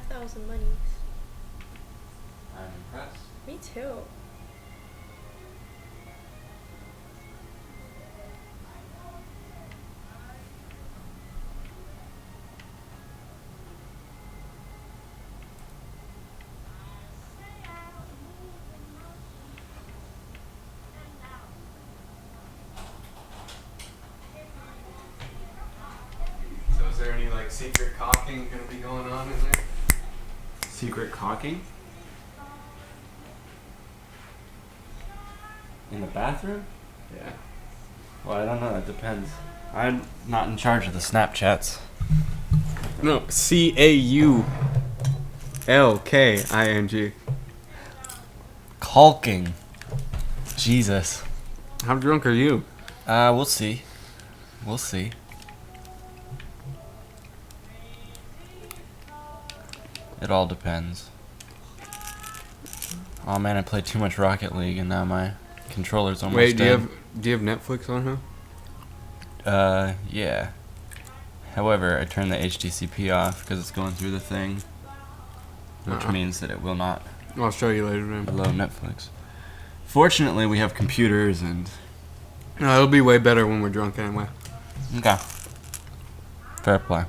5,000 monies. I'm impressed. Me too. So is there any like secret cocking gonna be going on in there? Secret cocking? In the bathroom? Yeah. Well, I don't know. That depends. I'm not in charge of the Snapchats. No, Caulking. Caulking. Jesus. How drunk are you? We'll see. We'll see. It all depends. Oh man, I played too much Rocket League and now my controller's almost Wait, dead. do you have Netflix on her? Yeah. However, I turned the HDCP off because it's going through the thing, which means that it will not I'll show you later, man. load Netflix. Fortunately, we have computers and... No, it'll be way better when we're drunk anyway. Okay. Fair play.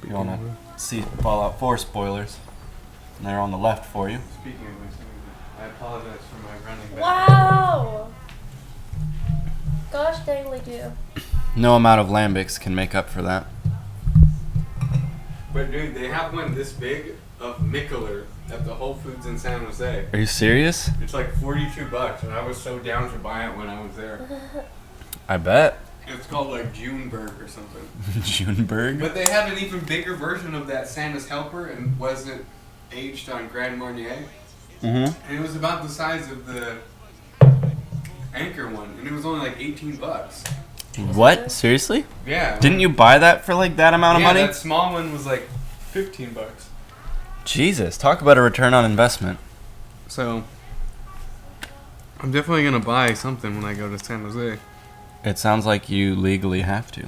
You want to see Fallout 4 spoilers? And they're on the left for you. Speaking of which, I apologize for my running back. Wow! Gosh dangly do. No amount of lambics can make up for that. But dude, they have one this big of Micheler at the Whole Foods in San Jose. Are you serious? It's like $42, and I was so down to buy it when I was there. I bet. It's called like Juneberg or something. Juneberg? But they have an even bigger version of that Santa's Helper and wasn't aged on Grand Marnier. Mm-hmm. And it was about the size of the Anchor one, and it was only like $18. What? Seriously? Yeah. Didn't you buy that for like that amount of money? Yeah, that small one was like $15. Jesus, talk about a return on investment. So, I'm definitely gonna buy something when I go to San Jose. It sounds like you legally have to.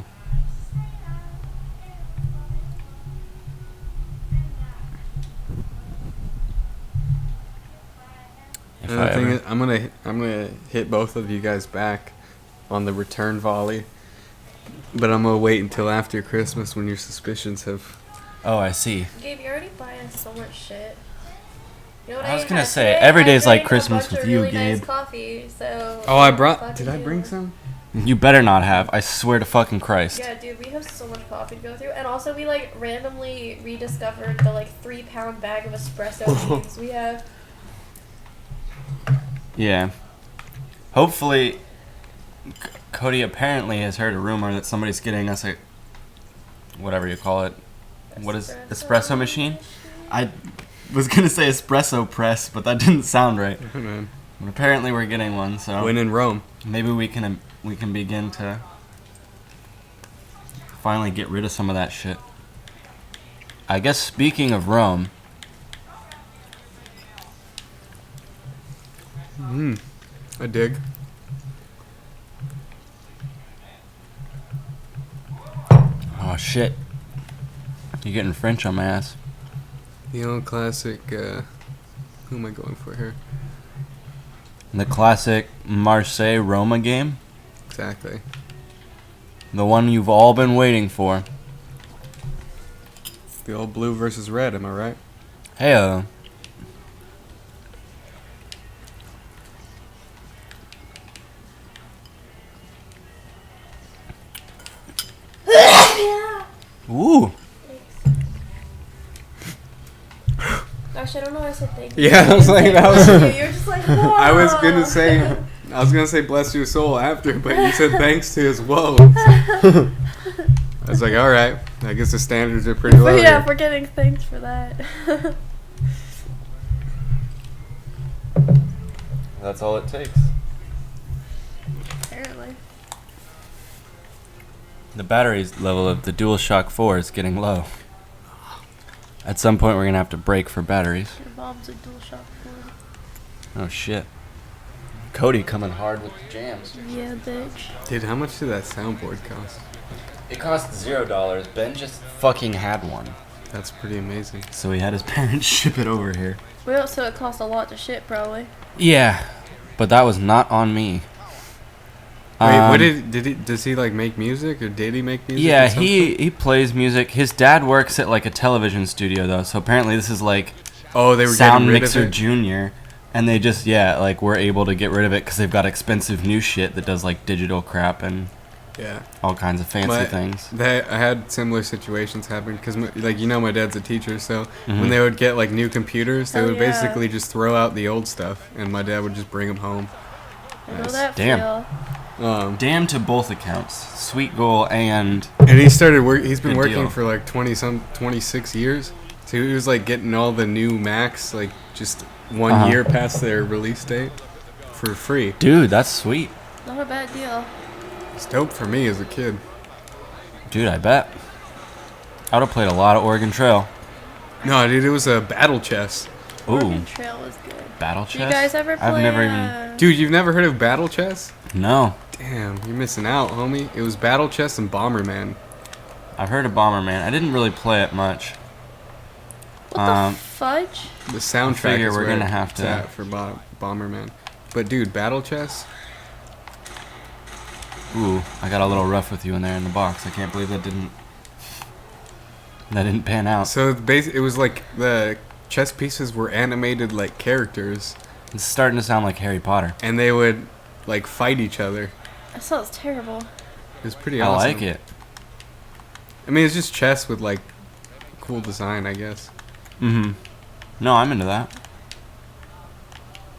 If And I the thing ever- is, I'm gonna hit both of you guys back on the return volley, but I'm gonna wait until after Christmas when your suspicions have. Oh, I see. Gabe, you're already buying so much shit. You know what I was ate gonna say, today? every day's I like drank a Christmas bunch with of you, really nice Gabe. coffee, so. Oh, I brought. Fucking Did I bring you. some? You better not have. I swear to fucking Christ. Yeah, dude, we have so much coffee to go through, and also we like randomly rediscovered the like 3-pound bag of espresso beans we have. Yeah. Hopefully, Cody apparently has heard a rumor that somebody's getting us a, whatever you call it. What is espresso machine? I was gonna say espresso press, but that didn't sound right. Oh, man. But apparently we're getting one, so When in Rome. maybe we can begin to finally get rid of some of that shit. I guess speaking of Rome, I dig. oh shit, you're getting French on my ass. The old classic. Who am I going for here? The classic Marseille-Roma game, Exactly. the one you've all been waiting for. The old blue versus red. Am I right? Hey, Yeah. ooh. Gosh, I don't know why I said thank you. Yeah, I was like, that was. You're just like, whoa. I was gonna say bless your soul after, but you said thanks to his woe. I was like, all right. I guess the standards are pretty low. But yeah, here. we're getting thanked for that. That's all it takes. Apparently. The battery level of the DualShock 4 is getting low. At some point, we're gonna have to break for batteries. Your mom's a DualShock 4. Oh shit. Cody coming hard with the jams. Yeah, bitch. Dude, how much did that soundboard cost? It cost $0. Ben just fucking had one. That's pretty amazing. So he had his parents ship it over here. Well, so it cost a lot to ship, probably. Yeah, but that was not on me. Wait, what does he like make music or did he make music? Yeah, he plays music. His dad works at like a television studio though, so apparently this is like they were Sound getting rid Mixer of it? Junior, and they just like were able to get rid of it because they've got expensive new shit that does like digital crap and Yeah. all kinds of fancy things. I had similar situations happen because, like, my dad's a teacher, so Mhm. when they would get like new computers, they Oh, would yeah. basically just throw out the old stuff, and my dad would just bring them home. I know Nice. that Damn. feel. Damn to both accounts, sweet goal and And he started work. He's been Good working deal. for like 26 years. So he was like getting all the new Macs like just one year past their release date for free. dude, that's sweet. Not a bad deal. It's dope for me as a kid. Dude, I bet. I would have played a lot of Oregon Trail. No, dude, it was a battle chess. Ooh, Oregon Trail was good. battle Do chess. you guys ever play? I've never even. Dude, you've never heard of battle chess? No, Damn, you're missing out, homie. It was battle chess and Bomberman. I've heard of Bomberman. I didn't really play it much. What the fudge? The soundtrack figure is we're where gonna have it's to- at for Bomberman. But dude, battle chess? Ooh, I got a little rough with you in there in the box. I can't believe that didn't pan out. So it was like the chess pieces were animated like characters, It's starting to sound like Harry Potter. and they would like fight each other. That sounds terrible. It was pretty I awesome. like it. I mean, it's just chess with like cool design, I guess. Mm-hmm. No, I'm into that.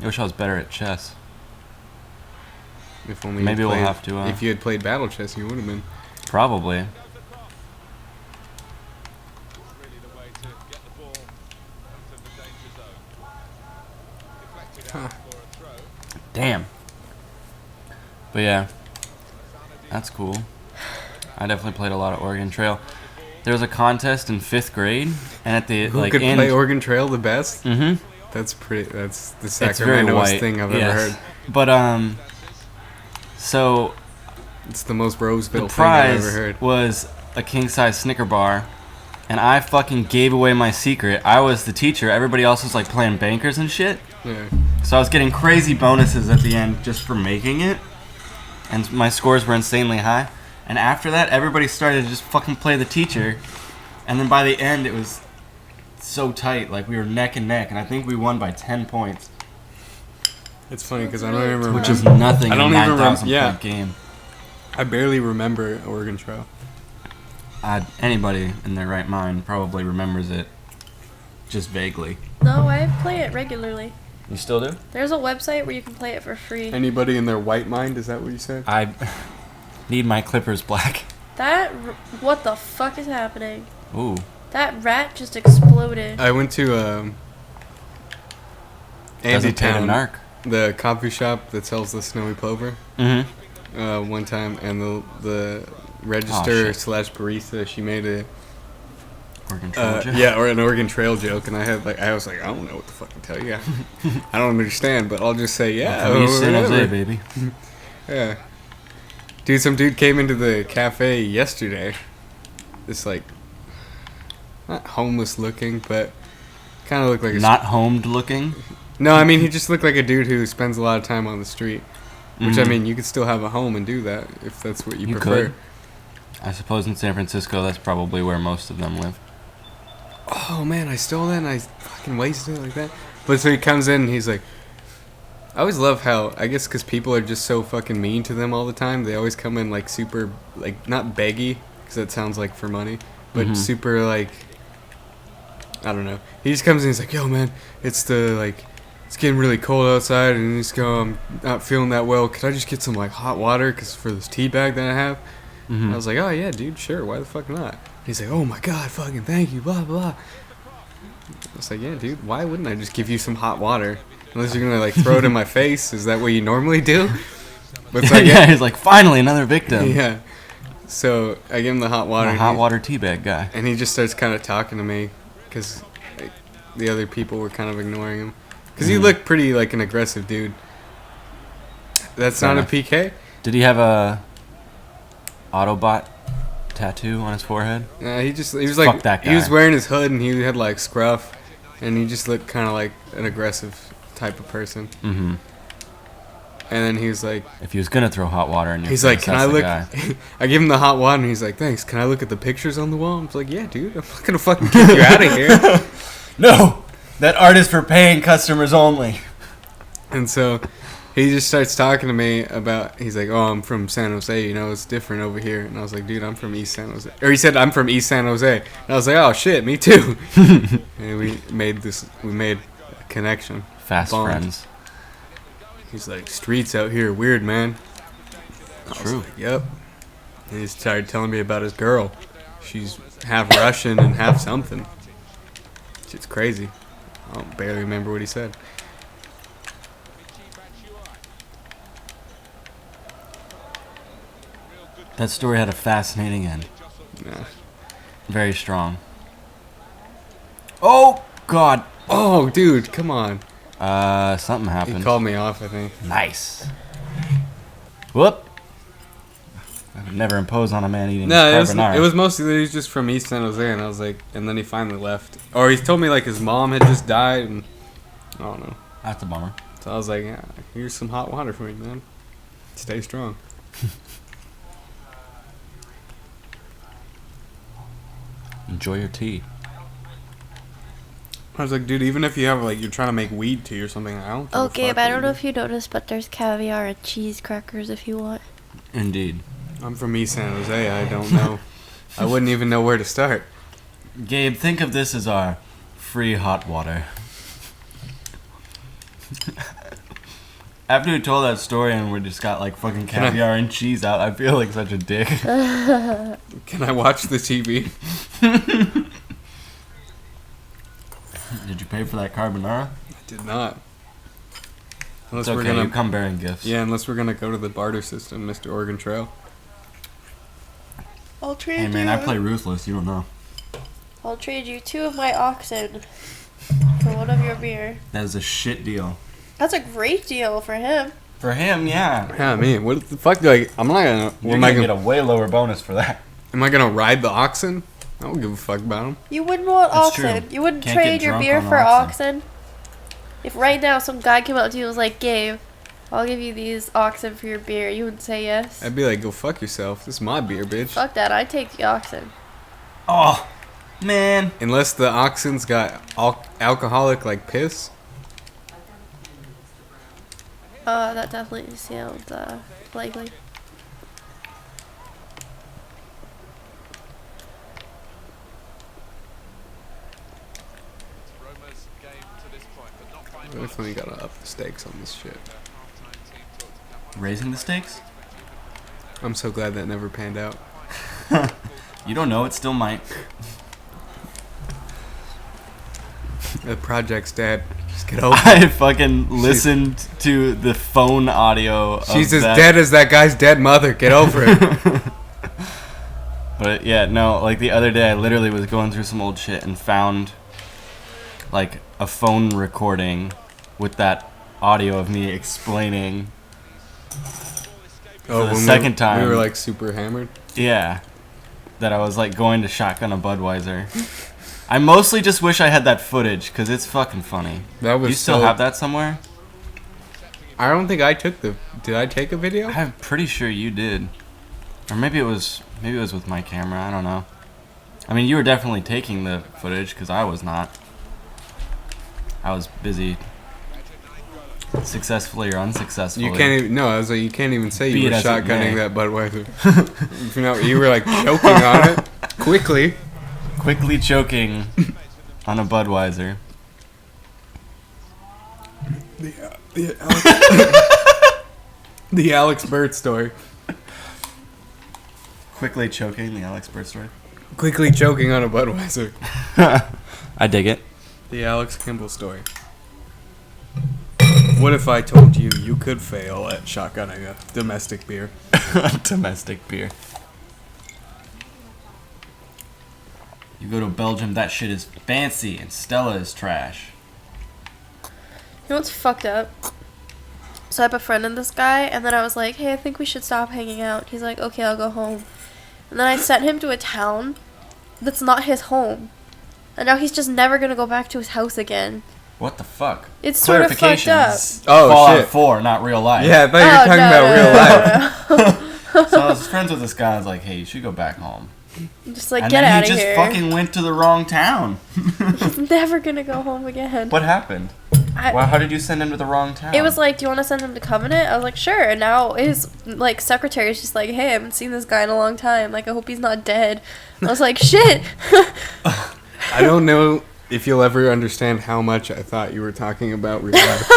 I wish I was better at chess. If only Maybe you we'll played- have to, If you had played battle chess, you would have been. Probably. Huh. Damn. But yeah, that's cool. I definitely played a lot of Oregon Trail. There was a contest in 5th grade, and at the Who like could end. play Oregon Trail the best? Mm-hmm. That's the It's very Sacramento's white. thing I've yes. ever heard. But so It's the most Roseville the thing I've prize ever heard. was a king size Snicker bar, and I fucking gave away my secret. I was the teacher. Everybody else was like playing bankers and shit. Yeah. So I was getting crazy bonuses at the end just for making it, and my scores were insanely high. And after that, everybody started to just fucking play the teacher, and then by the end, it was so tight. Like we were neck and neck, and I think we won by 10 points, It's funny because I don't even remember. which is nothing I don't in a even 9,000 yeah. point game. I barely remember Oregon Trail. Anybody in their right mind probably remembers it, just vaguely. No, I play it regularly. You still do? There's a website where you can play it for free. Anybody in their white mind? Is that what you said? I need my clippers black. What the fuck is happening? Ooh. That rat just exploded. I went to Doesn't pay to Andytown, narc. the coffee shop that sells the snowy plover, Mm-hmm. one time, and the Oh, register shit. / barista, she made a Oregon Trail joke. or an Oregon Trail joke, and I was like, I don't know what to fucking tell you. I don't understand, but I'll just say yeah. From East San Jose, whatever. baby. Yeah. Dude, some dude came into the cafe yesterday. This like not homeless looking, but kind of looked like a Not homed looking. No, I mean he just looked like a dude who spends a lot of time on the street. Which I Mhm. mean, you could still have a home and do that if that's what you You prefer. could. I suppose in San Francisco, that's probably where most of them live. Oh man, I stole that and I fucking wasted it like that. But so he comes in and he's like, I always love how, I guess because people are just so fucking mean to them all the time, they always come in like super, like not beggy, because that sounds like for money, but Mhm. super like, I don't know. He just comes in and he's like, yo man, it's getting really cold outside and he's go, I'm not feeling that well. Could I just get some like hot water cause for this tea bag that I have? Mm-hmm. I was like, oh yeah, dude, sure. Why the fuck not? He's like, oh my god, fucking thank you, blah blah. I was like, yeah, dude, why wouldn't I just give you some hot water? Unless you're gonna like throw it in my face. Is that what you normally do? But it's like, yeah, he's like, finally, another victim. yeah. So I give him the hot water. A and hot he- water teabag guy. And he just starts kind of talking to me, because like, the other people were kind of ignoring him. Because he Mhm. looked pretty like an aggressive dude. That's Fair not enough. a PK? Did he have a Autobot tattoo on his forehead? He was Fuck like, that he was guy. wearing his hood and he had like scruff, and he just looked kind of like an aggressive type of person. Mm-hmm. And then he was like, If he was gonna throw hot water in your he's face, like, can I that's the look? guy. I give him the hot water and he's like, thanks. Can I look at the pictures on the wall? I'm like, yeah, dude. I'm not gonna fucking kick you out of here. No, that art is for paying customers only. And so he just starts talking to me about, he's like, oh, I'm from San Jose, you know, it's different over here. And I was like, dude, I'm from East San Jose. Or he said, I'm from East San Jose. And I was like, oh, shit, me too. And we made a connection. Fast Bond. friends. He's like, streets out here, weird, man. I was True. like, yep. And he started telling me about his girl. She's half Russian and half something. It's crazy. I don't barely remember what he said. That story had a fascinating end. Yeah. Very strong. Oh God. Oh, dude, come on. Something He happened. called me off, I think. Nice. Whoop. I would never impose on a man eating No, carbonara. it was mostly that he's just from East San Jose, and I was like, and then he finally left. Or he told me like his mom had just died, and I don't know. That's a bummer. So I was like, yeah, here's some hot water for you, man. Stay strong. Enjoy your tea. I was like, dude, even if you have like you're trying to make weed tea or something, I don't. Oh, Gabe, I don't know if you noticed, but there's caviar and cheese crackers if you want. Indeed. I'm from East San Jose. I don't know. I wouldn't even know where to start. Gabe, think of this as our free hot water. After you told that story and we just got like fucking caviar and cheese out, I feel like such a dick. Can I watch the TV? Did you pay for that carbonara? I did not. Unless It's okay, we're gonna you come bearing gifts. Yeah, unless we're gonna go to the barter system, Mr. Oregon Trail. I'll trade Hey man, you. I play Ruthless, you don't know. I'll trade you 2 of my oxen for 1 of your beer. That is a shit deal. That's a great deal for him. For him, yeah. Yeah, me. What the fuck do I? I'm not gonna. What You're am I gonna gonna? get a way lower bonus for that. Am I gonna ride the oxen? I don't give a fuck about them. You wouldn't want That's oxen. true. You wouldn't Can't trade get your drunk beer on for oxen. oxen. If right now some guy came up to you and was like, Gabe, I'll give you these oxen for your beer, you would say yes? I'd be like, go fuck yourself. This is my beer, bitch. Fuck that, I'd take the oxen. Oh, man. Unless the oxen's got alcoholic like piss. That definitely sounds likely. Definitely gotta up the stakes on this shit. Raising the stakes? I'm so glad that never panned out. You don't know, it still might. The project's dead. Just get over it. I fucking listened to the phone audio of She's as that. dead as that guy's dead mother. Get over it. But yeah, no, like the other day I literally was going through some old shit and found like a phone recording with that audio of me explaining for the when second time. We were like super hammered. Yeah, that I was like going to shotgun a Budweiser. I mostly just wish I had that footage because it's fucking funny. That was You still so- have that somewhere? I don't think I took the. Did I take a video? I'm pretty sure you did, or maybe it was with my camera. I don't know. I mean, you were definitely taking the footage because I was not. I was busy, successfully or unsuccessfully. You can't even. No, I was like, you can't even say Be you it were as it may. shotgunning that Budweiser. You know, you were like choking on it quickly. Quickly choking on a Budweiser. The Alex Bird story. Quickly choking the Alex Bird story. Quickly choking on a Budweiser. I dig it. The Alex Kimball story. What if I told you you could fail at shotgunning a domestic beer? Domestic beer. You go to Belgium, that shit is fancy, and Stella is trash. You know what's fucked up? So I befriended this guy, and then I was like, hey, I think we should stop hanging out. He's like, okay, I'll go home. And then I sent him to a town that's not his home. And now he's just never going to go back to his house again. What the fuck? It's sort of fucked up. Oh, Fallout shit. 4, not real life. Yeah, I thought you were talking about real life. So I was friends with this guy. I was like, hey, you should go back home. Just like, And get then out of he just here. fucking went to the wrong town. He's never going to go home again. What happened? Well, how did you send him to the wrong town? It was like, do you want to send him to Covenant? I was like, sure. And now his like secretary is just like, hey, I haven't seen this guy in a long time. Like, I hope he's not dead. I was like, shit. I don't know if you'll ever understand how much I thought you were talking about real life.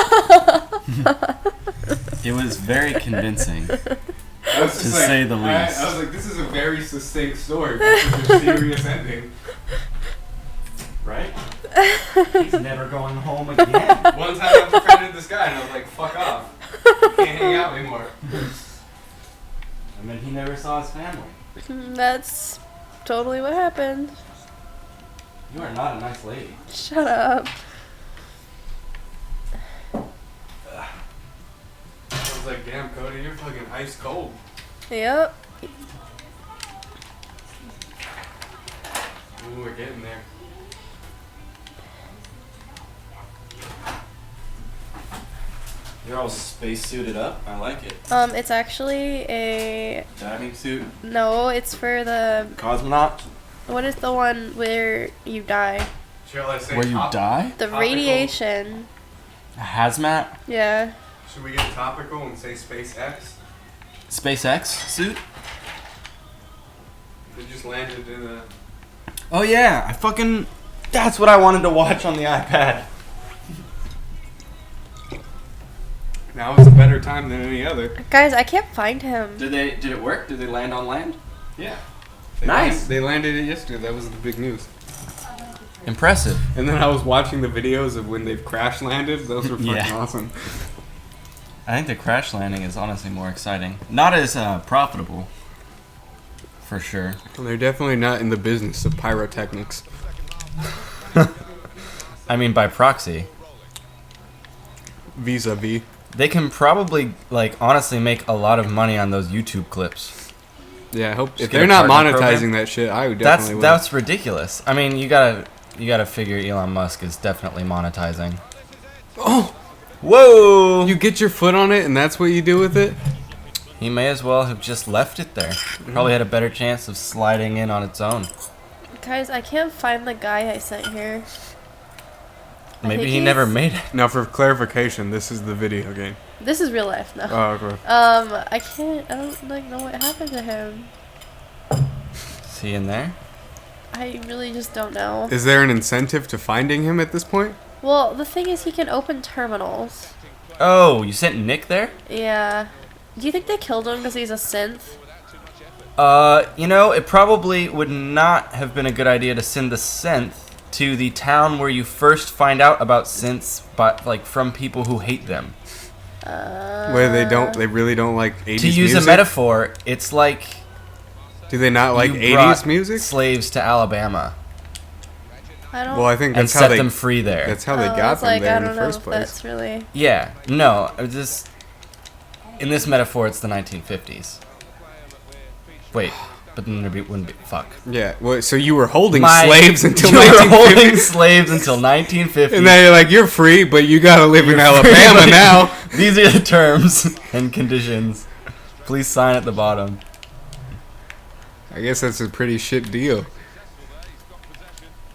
It was very convincing. To say the least. I was like, this is a very succinct story, but such a serious ending. Right? He's never going home again. One time I befriended this guy and I was like, fuck off. You can't hang out anymore. And then he never saw his family. That's totally what happened. You are not a nice lady. Shut up. I was like, damn, Cody, you're fucking ice cold. Yep. Ooh, we're getting there. You're all space suited up. I like it. It's actually a... Diving suit. No, it's for the... Cosmonaut. What is the one where you die? Shall I say Where you die? The Topical. radiation. A hazmat. Yeah. Should we get topical and say SpaceX? SpaceX suit. They just landed in a... Oh yeah, I fucking. That's what I wanted to watch on the iPad. Now is a better time than any other. Guys, I can't find him. Did it work? Did they land on land? Yeah. Nice. They landed it yesterday. That was the big news. Impressive. And then I was watching the videos of when they've crash landed. Those were fucking Yeah. awesome. I think the crash landing is honestly more exciting. Not as profitable. For sure. Well, they're definitely not in the business of pyrotechnics. I mean, by proxy. Vis-a-vis. They can probably, like, honestly make a lot of money on those YouTube clips. Yeah, I hope Just if get they're a not partner monetizing program. that shit, I would definitely would. That's ridiculous. I mean, you gotta figure Elon Musk is definitely monetizing. Oh! Whoa! You get your foot on it and that's what you do with it? He may as well have just left it there. Probably had a better chance of sliding in on its own. Guys, I can't find the guy I sent here. I Maybe think he never he's- made it. Now, for clarification, this is the video game. This is real life now. Oh, okay. I don't like know what happened to him. Is he in there? I really just don't know. Is there an incentive to finding him at this point? Well, the thing is he can open terminals. Oh, you sent Nick there? Yeah. Do you think they killed him because he's a synth? You know, it probably would not have been a good idea to send the synth to the town where you first find out about synths, but like from people who hate them. Where they really don't like 80s To use music? a metaphor, it's like Do they not like you 80s brought music? slaves to Alabama. I don't. Well, I think And that's how set they them free there. That's how they Oh, got it's them like, there I in don't the know first if place. that's really. Yeah, no, it was just in this metaphor, it's the 1950s. Wait, but then wouldn't be fuck. Yeah. Well, so you were holding slaves until you were 1950, holding slaves until 1950. and then you're like, you're free, but you gotta live in Alabama Free. now. These are the terms and conditions. Please sign at the bottom. I guess that's a pretty shit deal.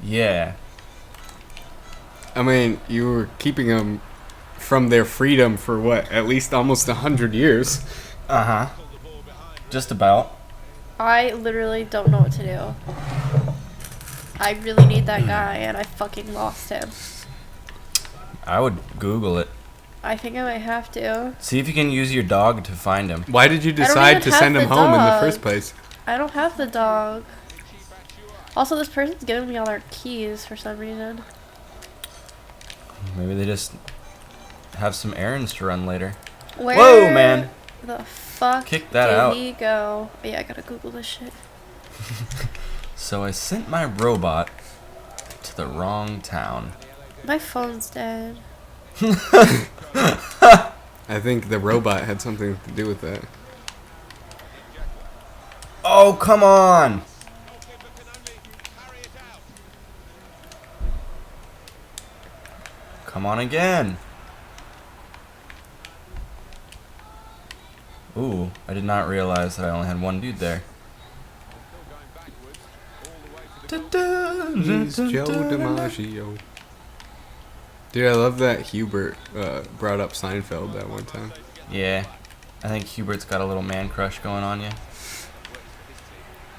Yeah. I mean, you were keeping them from their freedom for what? At least almost 100 years. Uh huh. Just about. I literally don't know what to do. I really need that guy, and I fucking lost him. I would Google it. I think I might have to. See if you can use your dog to find him. Why did you don't decide even to have send him the home in the dog. first place? I don't have the dog. Also, this person's giving me all their keys for some reason. Maybe they just have some errands to run later. Where Whoa, man. the fuck Kick that did out. he go? Oh, yeah, I gotta Google this shit. So I sent my robot to the wrong town. My phone's dead. I I think the robot had something to do with that. Oh, come on! Come on again. Ooh, I did not realize that I only had one dude there. He's Joe DiMaggio. Dude, I love that Hubert brought up Seinfeld that one time. Yeah, I think Hubert's got a little man crush going on you.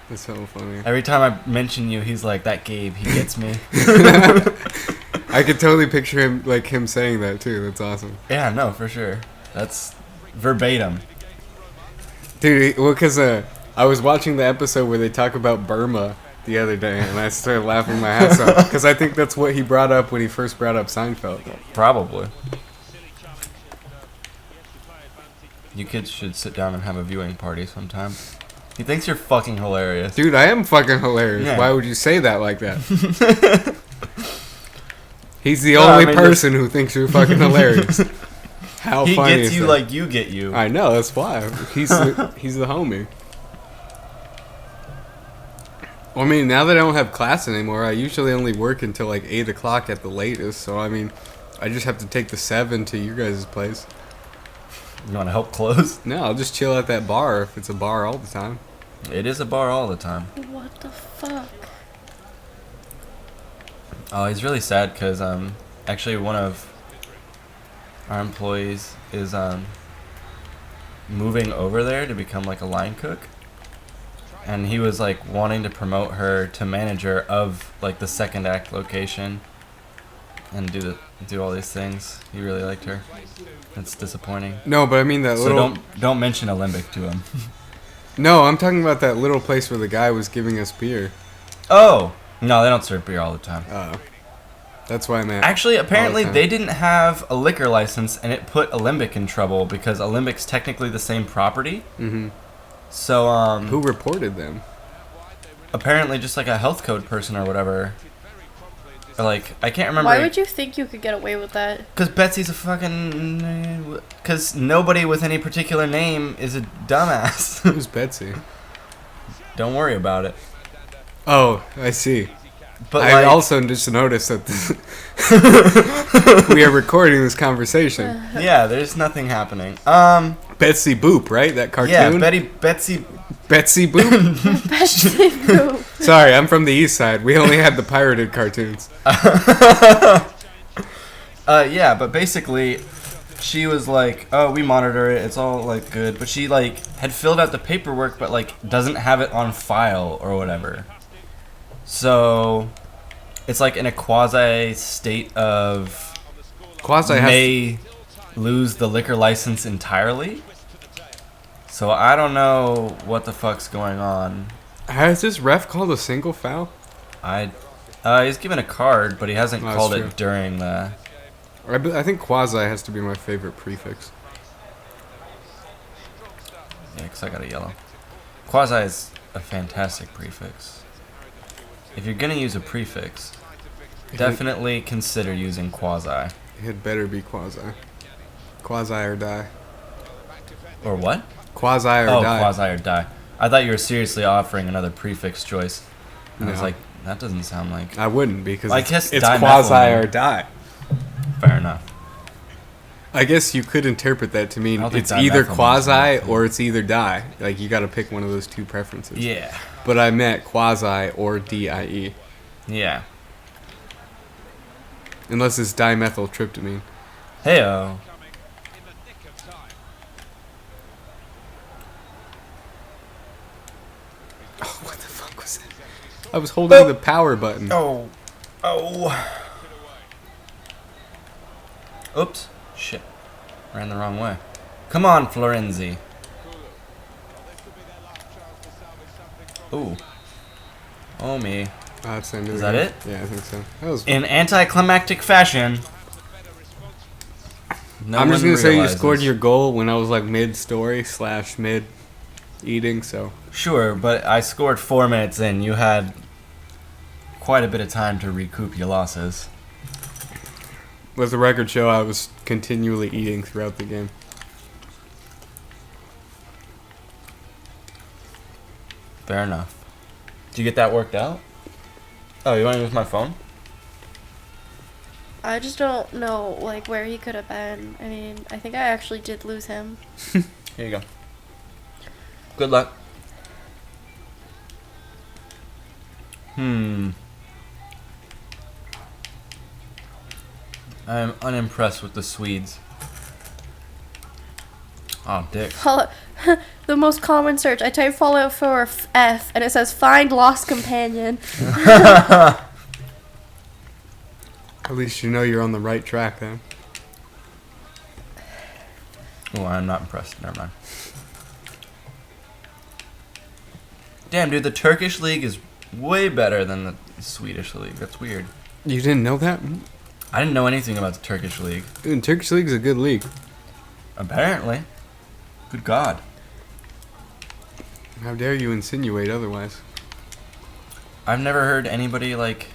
That's so funny. Every time I mention you, he's like, that Gabe, he gets me. I could totally picture him saying that too. That's awesome. Yeah, no, for sure. That's verbatim. Dude, well, because I was watching the episode where they talk about Burma the other day, and I started laughing my ass off because I think that's what he brought up when he first brought up Seinfeld. Probably. You kids should sit down and have a viewing party sometime. He thinks you're fucking hilarious. Dude, I am fucking hilarious. Yeah. Why would you say that like that? He's the only person who thinks you're fucking hilarious. How he funny gets is you that? like you get you. I know, that's why. He's the homie. Well, I mean, now that I don't have class anymore, I usually only work until like 8 o'clock at the latest. So, I mean, I just have to take the 7 to your guys' place. You want to help close? No, I'll just chill at that bar if it's a bar all the time. It is a bar all the time. What the fuck? Oh, he's really sad because actually one of our employees is moving over there to become like a line cook, and he was like wanting to promote her to manager of like the second act location and do all these things. He really liked her. That's disappointing. No, but I mean that So little... don't mention Olympic to him. No, I'm talking about that little place where the guy was giving us beer. Oh no, they don't serve beer all the time. Oh. That's why I meant... Actually, apparently all the time. they didn't have a liquor license, and it put Olympic in trouble because Olympic's technically the same property. Mm-hmm. So Who reported them? apparently just like a health code person or whatever. Or like I can't remember. Why would you think you could get away with that? Because Betsy's a fucking. Because nobody with any particular name is a dumbass. Who's Betsy? Don't worry about it. Oh, I see. But I like, also just noticed that we are recording this conversation. yeah, there's nothing happening. Betsy Boop, right? That cartoon? Yeah, Betsy. Betsy Boop? Betsy Boop. Sorry, I'm from the east side. We only had the pirated cartoons. Yeah, but basically, she was like, "Oh, we monitor it. It's all like good." But she like had filled out the paperwork, but like doesn't have it on file or whatever. So, it's like in a quasi state of may lose the liquor license entirely. So I don't know what the fuck's going on. Has this ref called a single foul? He's given a card, but he hasn't called true. it during the. I think quasi has to be my favorite prefix. Yeah, 'cause I got a yellow. Quasi is a fantastic prefix. If you're gonna use a prefix, definitely consider using quasi. It had better be quasi. Quasi or die. Or what? Quasi or die. Quasi or die. I thought you were seriously offering another prefix choice. And I was No. like, that doesn't sound like... I wouldn't because I guess it's dimethyl quasi maybe. or die. Fair enough. I guess you could interpret that to mean I don't think it's either dimethyl quasi means or it's either die. Like, you gotta pick one of those two preferences. Yeah. But I meant quasi or DIE. Yeah. Unless it's dimethyltryptamine. Heyo. Oh, what the fuck was that? I was holding the power button. Oh. Oops. Shit. Ran the wrong way. Come on, Florenzi. Ooh. Oh, me. That's the end of Is the that game. it? Yeah, I think so. That was. In anticlimactic fashion. No I'm just one gonna say you realizes. scored your goal when I was like mid-story / mid-eating, so. Sure, but I scored 4 minutes in. You had quite a bit of time to recoup your losses. Let the record show I was continually eating throughout the game. Fair enough. Did you get that worked out? Oh, you want to use my phone? I just don't know, like, where he could have been. I mean, I think I actually did lose him. Here you go. Good luck. I'm unimpressed with the Swedes. Oh, dick. The most common search. I type Fallout 4 F, and it says find lost companion. At least you know you're on the right track then. Oh, I'm not impressed. Never mind. Damn, dude, the Turkish league is way better than the Swedish league. That's weird. You didn't know that? I didn't know anything about the Turkish league. Dude, Turkish league's a good league. Apparently. Good God. How dare you insinuate otherwise? I've never heard anybody, like...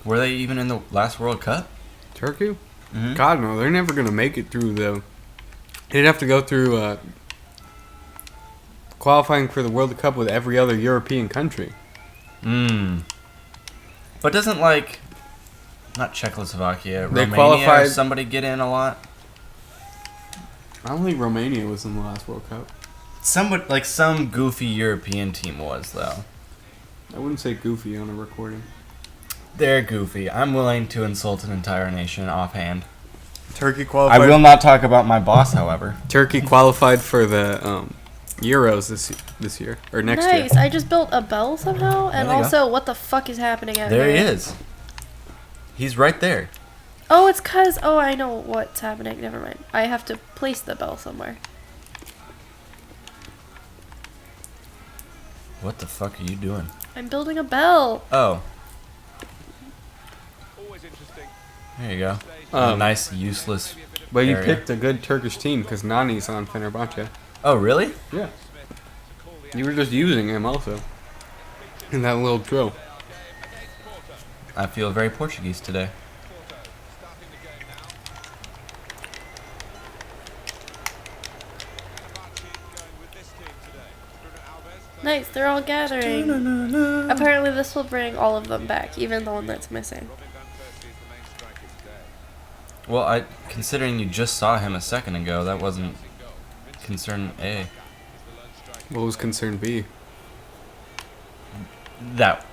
Were they even in the last World Cup? Turkey? Mm-hmm. God, no. They're never going to make it through, though. They'd have to go through qualifying for the World Cup with every other European country. But doesn't, like... Not Czechoslovakia. They Romania qualified- or somebody get in a lot? I don't think Romania was in the last World Cup. Somebody, like some goofy European team was, though. I wouldn't say goofy on a recording. They're goofy. I'm willing to insult an entire nation offhand. Turkey qualified. I will not talk about my boss, however. Turkey qualified for the Euros this year or next year. Nice. I just built a bell somehow, and There you go. also, what the fuck is happening out There here? he is. He's right there. Oh, it's cause. Oh, I know what's happening. Never mind. I have to place the bell somewhere. What the fuck are you doing? I'm building a bell. Oh. There you go. A nice, useless But you area. picked a good Turkish team because Nani's on Fenerbahce. Oh, really? Yeah. You were just using him also. In that little drill. I feel very Portuguese today. Nice. They're all gathering. Apparently, this will bring all of them back, even the one that's missing. Well, considering you just saw him a second ago, that wasn't concern A. What was concern B? That.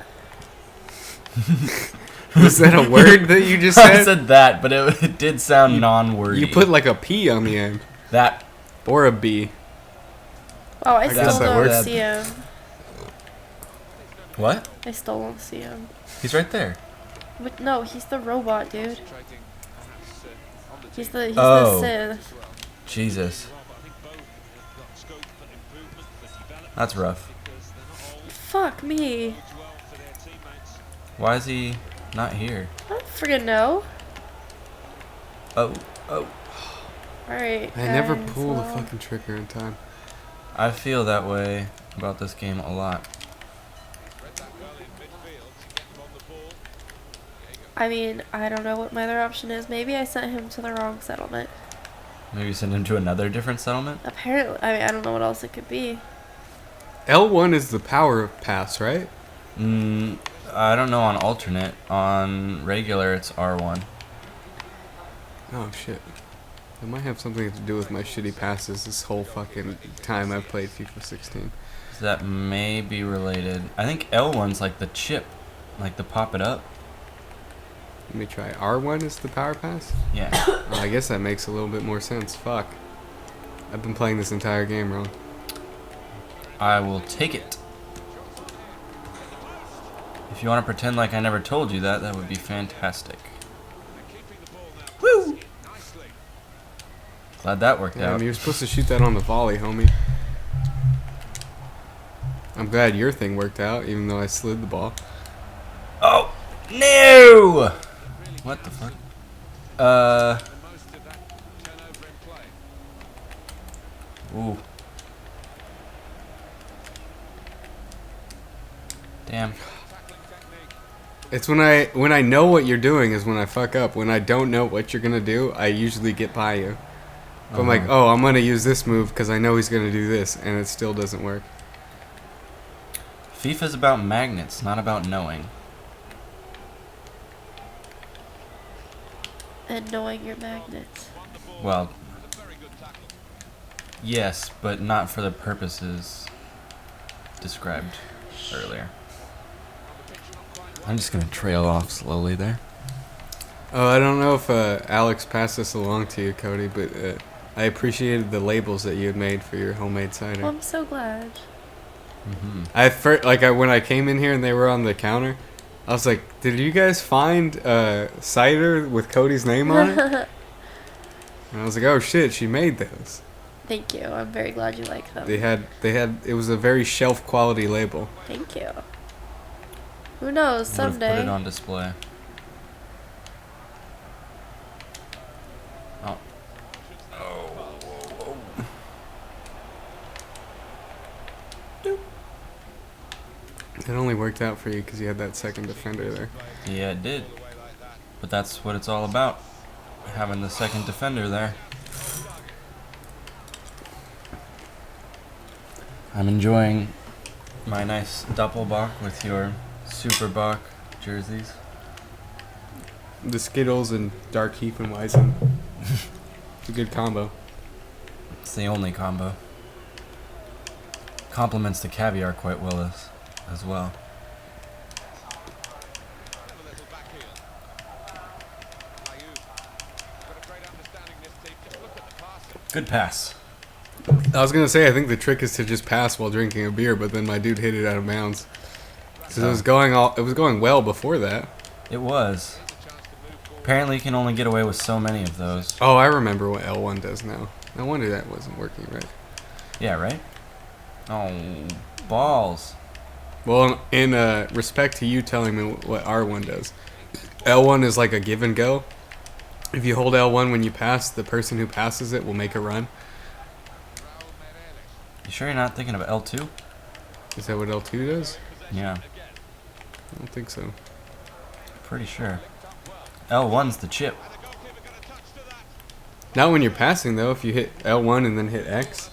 Was that a word that you just I said? said that, but it did sound non-wordy. You put like a P on the end. that. Or a B. Oh, I Or still does that don't work? see him. What? I still don't see him. He's right there. But no, he's the robot, dude. He's the Oh. Sith. Jesus. That's rough. Fuck me. Why is he not here? I don't friggin' know. Oh. Alright. I never guys, pull the well, fucking trigger in time. I feel that way about this game a lot. I mean, I don't know what my other option is. Maybe I sent him to the wrong settlement. Maybe send him to another different settlement? Apparently, I mean, I don't know what else it could be. L1 is the power pass, right? I don't know on alternate. On regular, it's R1. Oh shit. It might have something to do with my shitty passes this whole fucking time I've played FIFA 16. So that may be related. I think L1's like the chip. Like the pop it up. Let me try. R1 is the power pass? Yeah. Oh, I guess that makes a little bit more sense. Fuck. I've been playing this entire game wrong. I will take it. If you want to pretend like I never told you that, that would be fantastic. Woo! Glad that worked Yeah, out. you're supposed to shoot that on the volley, homie. I'm glad your thing worked out, even though I slid the ball. Oh! No! What the fuck? Ooh. Damn. It's when I know what you're doing is when I fuck up. When I don't know what you're gonna do, I usually get by you. But I'm like, oh, I'm gonna use this move because I know he's gonna do this, and it still doesn't work. FIFA's about magnets, not about knowing. And knowing your magnets. Well, yes, but not for the purposes described earlier. I'm just gonna trail off slowly there. Oh, I don't know if Alex passed this along to you, Cody, but I appreciated the labels that you had made for your homemade cider. Well, I'm so glad. When I came in here and they were on the counter, I was like, "Did you guys find cider with Cody's name on it?" And I was like, "Oh shit, she made those." Thank you. I'm very glad you like them. They had. It was a very shelf quality label. Thank you. Who knows? Would've Someday. put it on display. Oh. It only worked out for you because you had that second defender there. Yeah, it did. But that's what it's all about. Having the second defender there. I'm enjoying my nice Doppelbock with your Superbock jerseys. The Skittles and Dark Hefeweizen. It's a good combo. It's the only combo. Complements the caviar quite well as well. Good pass. I was gonna say I think the trick is to just pass while drinking a beer, but then my dude hit it out of bounds. Because it was going well before that. It was. Apparently you can only get away with so many of those. Oh, I remember what L1 does now. No wonder that wasn't working right. Yeah, right? Oh, balls. Well, in respect to you telling me what R1 does, L1 is like a give and go. If you hold L1 when you pass, the person who passes it will make a run. You sure you're not thinking of L2? Is that what L2 does? Yeah, I don't think so. pretty sure. L1's the chip. Not when you're passing, though. If you hit L1 and then hit X.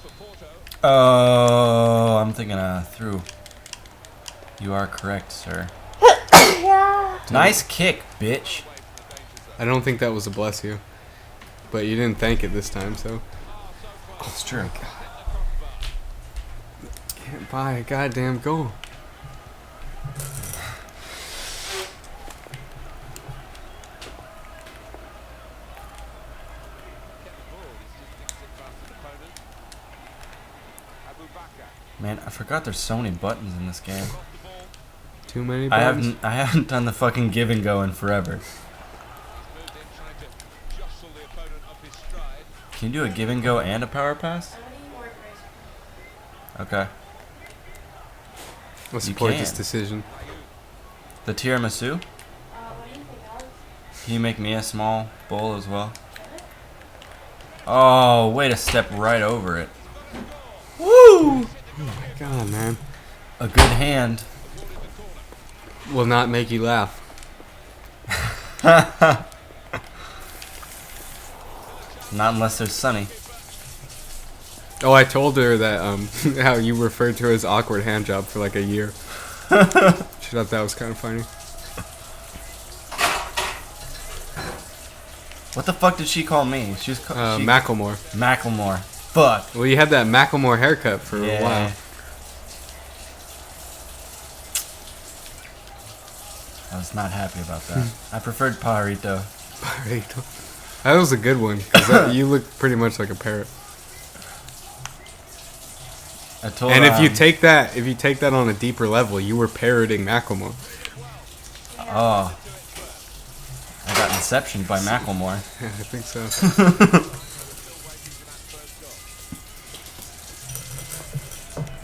Oh, I'm thinking through. You are correct, sir. Yeah. Nice kick, bitch. I don't think that was a bless you. But you didn't thank it this time, so. It's true. Can't buy a goddamn goal. Man, I forgot there's so many buttons in this game. Too many I buttons? haven't done the fucking give and go in forever. Can you do a give and go and a power pass? Okay. Let's You support this can. decision. The tiramisu? Can you make me a small bowl as well? Oh, way to step right over it. Woo! Oh my god, man. A good hand. Will not make you laugh. Not unless there's Sunny. Oh, I told her that how you referred to her as awkward hand job for like a year. She thought that was kind of funny. What the fuck did she call me? She was Macklemore. Macklemore. Fuck. Well, you had that Macklemore haircut for a while. I was not happy about that. I preferred Pajarito. That was a good one because you look pretty much like a parrot. I told And if you take that on a deeper level, you were parroting Macklemore. Oh. I got inceptioned by Macklemore. Yeah, I think so.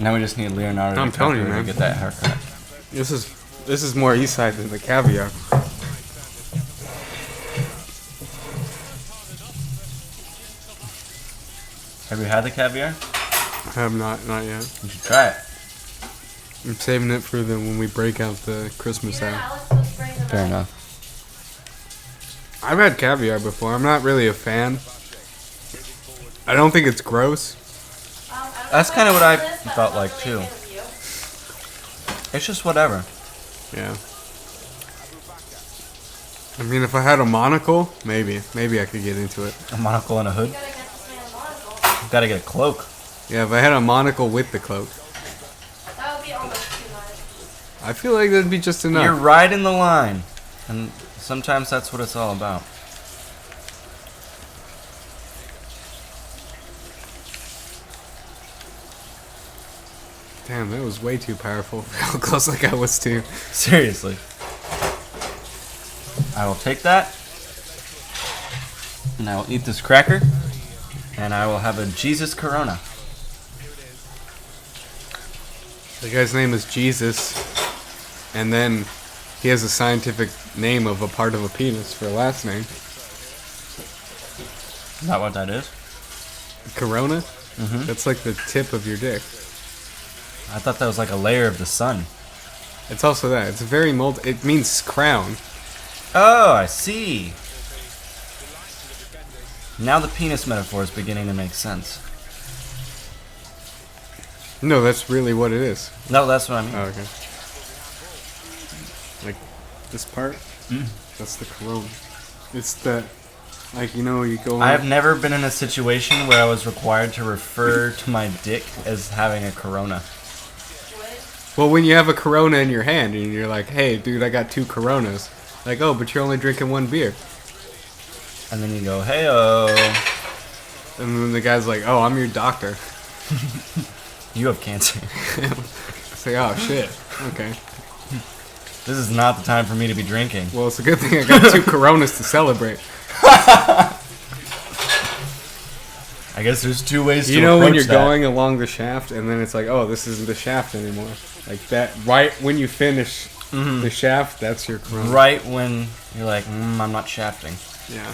Now we just need Leonardo I'm telling you, DiCaprio man. to get that haircut. This is more east side than the caviar. Have you had the caviar? I have not yet. You should try it. I'm saving it for when we break out the Christmas hat. Fair enough. I've had caviar before. I'm not really a fan. I don't think it's gross. That's kind of what I felt like too. It's just whatever. Yeah. I mean, if I had a monocle, maybe I could get into it. A monocle and a hood. Gotta get a cloak. Yeah, if I had a monocle with the cloak, That would be almost too much. I feel like that'd be just enough. You're right in the line, and sometimes that's what it's all about. Damn, that was way too powerful for how close like I was to. Seriously. I will take that, and I will eat this cracker, and I will have a Jesus Corona. The guy's name is Jesus, and then he has a scientific name of a part of a penis for a last name. Is that what that is? Corona? Mm-hmm. That's like the tip of your dick. I thought that was like a layer of the sun. It's also that. It's very it means crown. Oh, I see. Now the penis metaphor is beginning to make sense. No, that's really what it is. No, that's what I mean. Oh, okay. Like, this part? That's the corona. It's the, like, you know, you go... I have never been in a situation where I was required to refer to my dick as having a corona. Well, when you have a corona in your hand, and you're like, hey, dude, I got 2 coronas. Like, oh, but you're only drinking 1 beer. And then you go, hey-oh. And then the guy's like, oh, I'm your doctor. You have cancer. Say, oh, shit. Okay. This is not the time for me to be drinking. Well, it's a good thing I got 2 coronas to celebrate. I guess there's 2 ways to You know when you're that. going along the shaft, and then it's like, oh, this isn't the shaft anymore. Like that, right when you finish the shaft, that's your corona. Right when you're like, I'm not shafting. Yeah.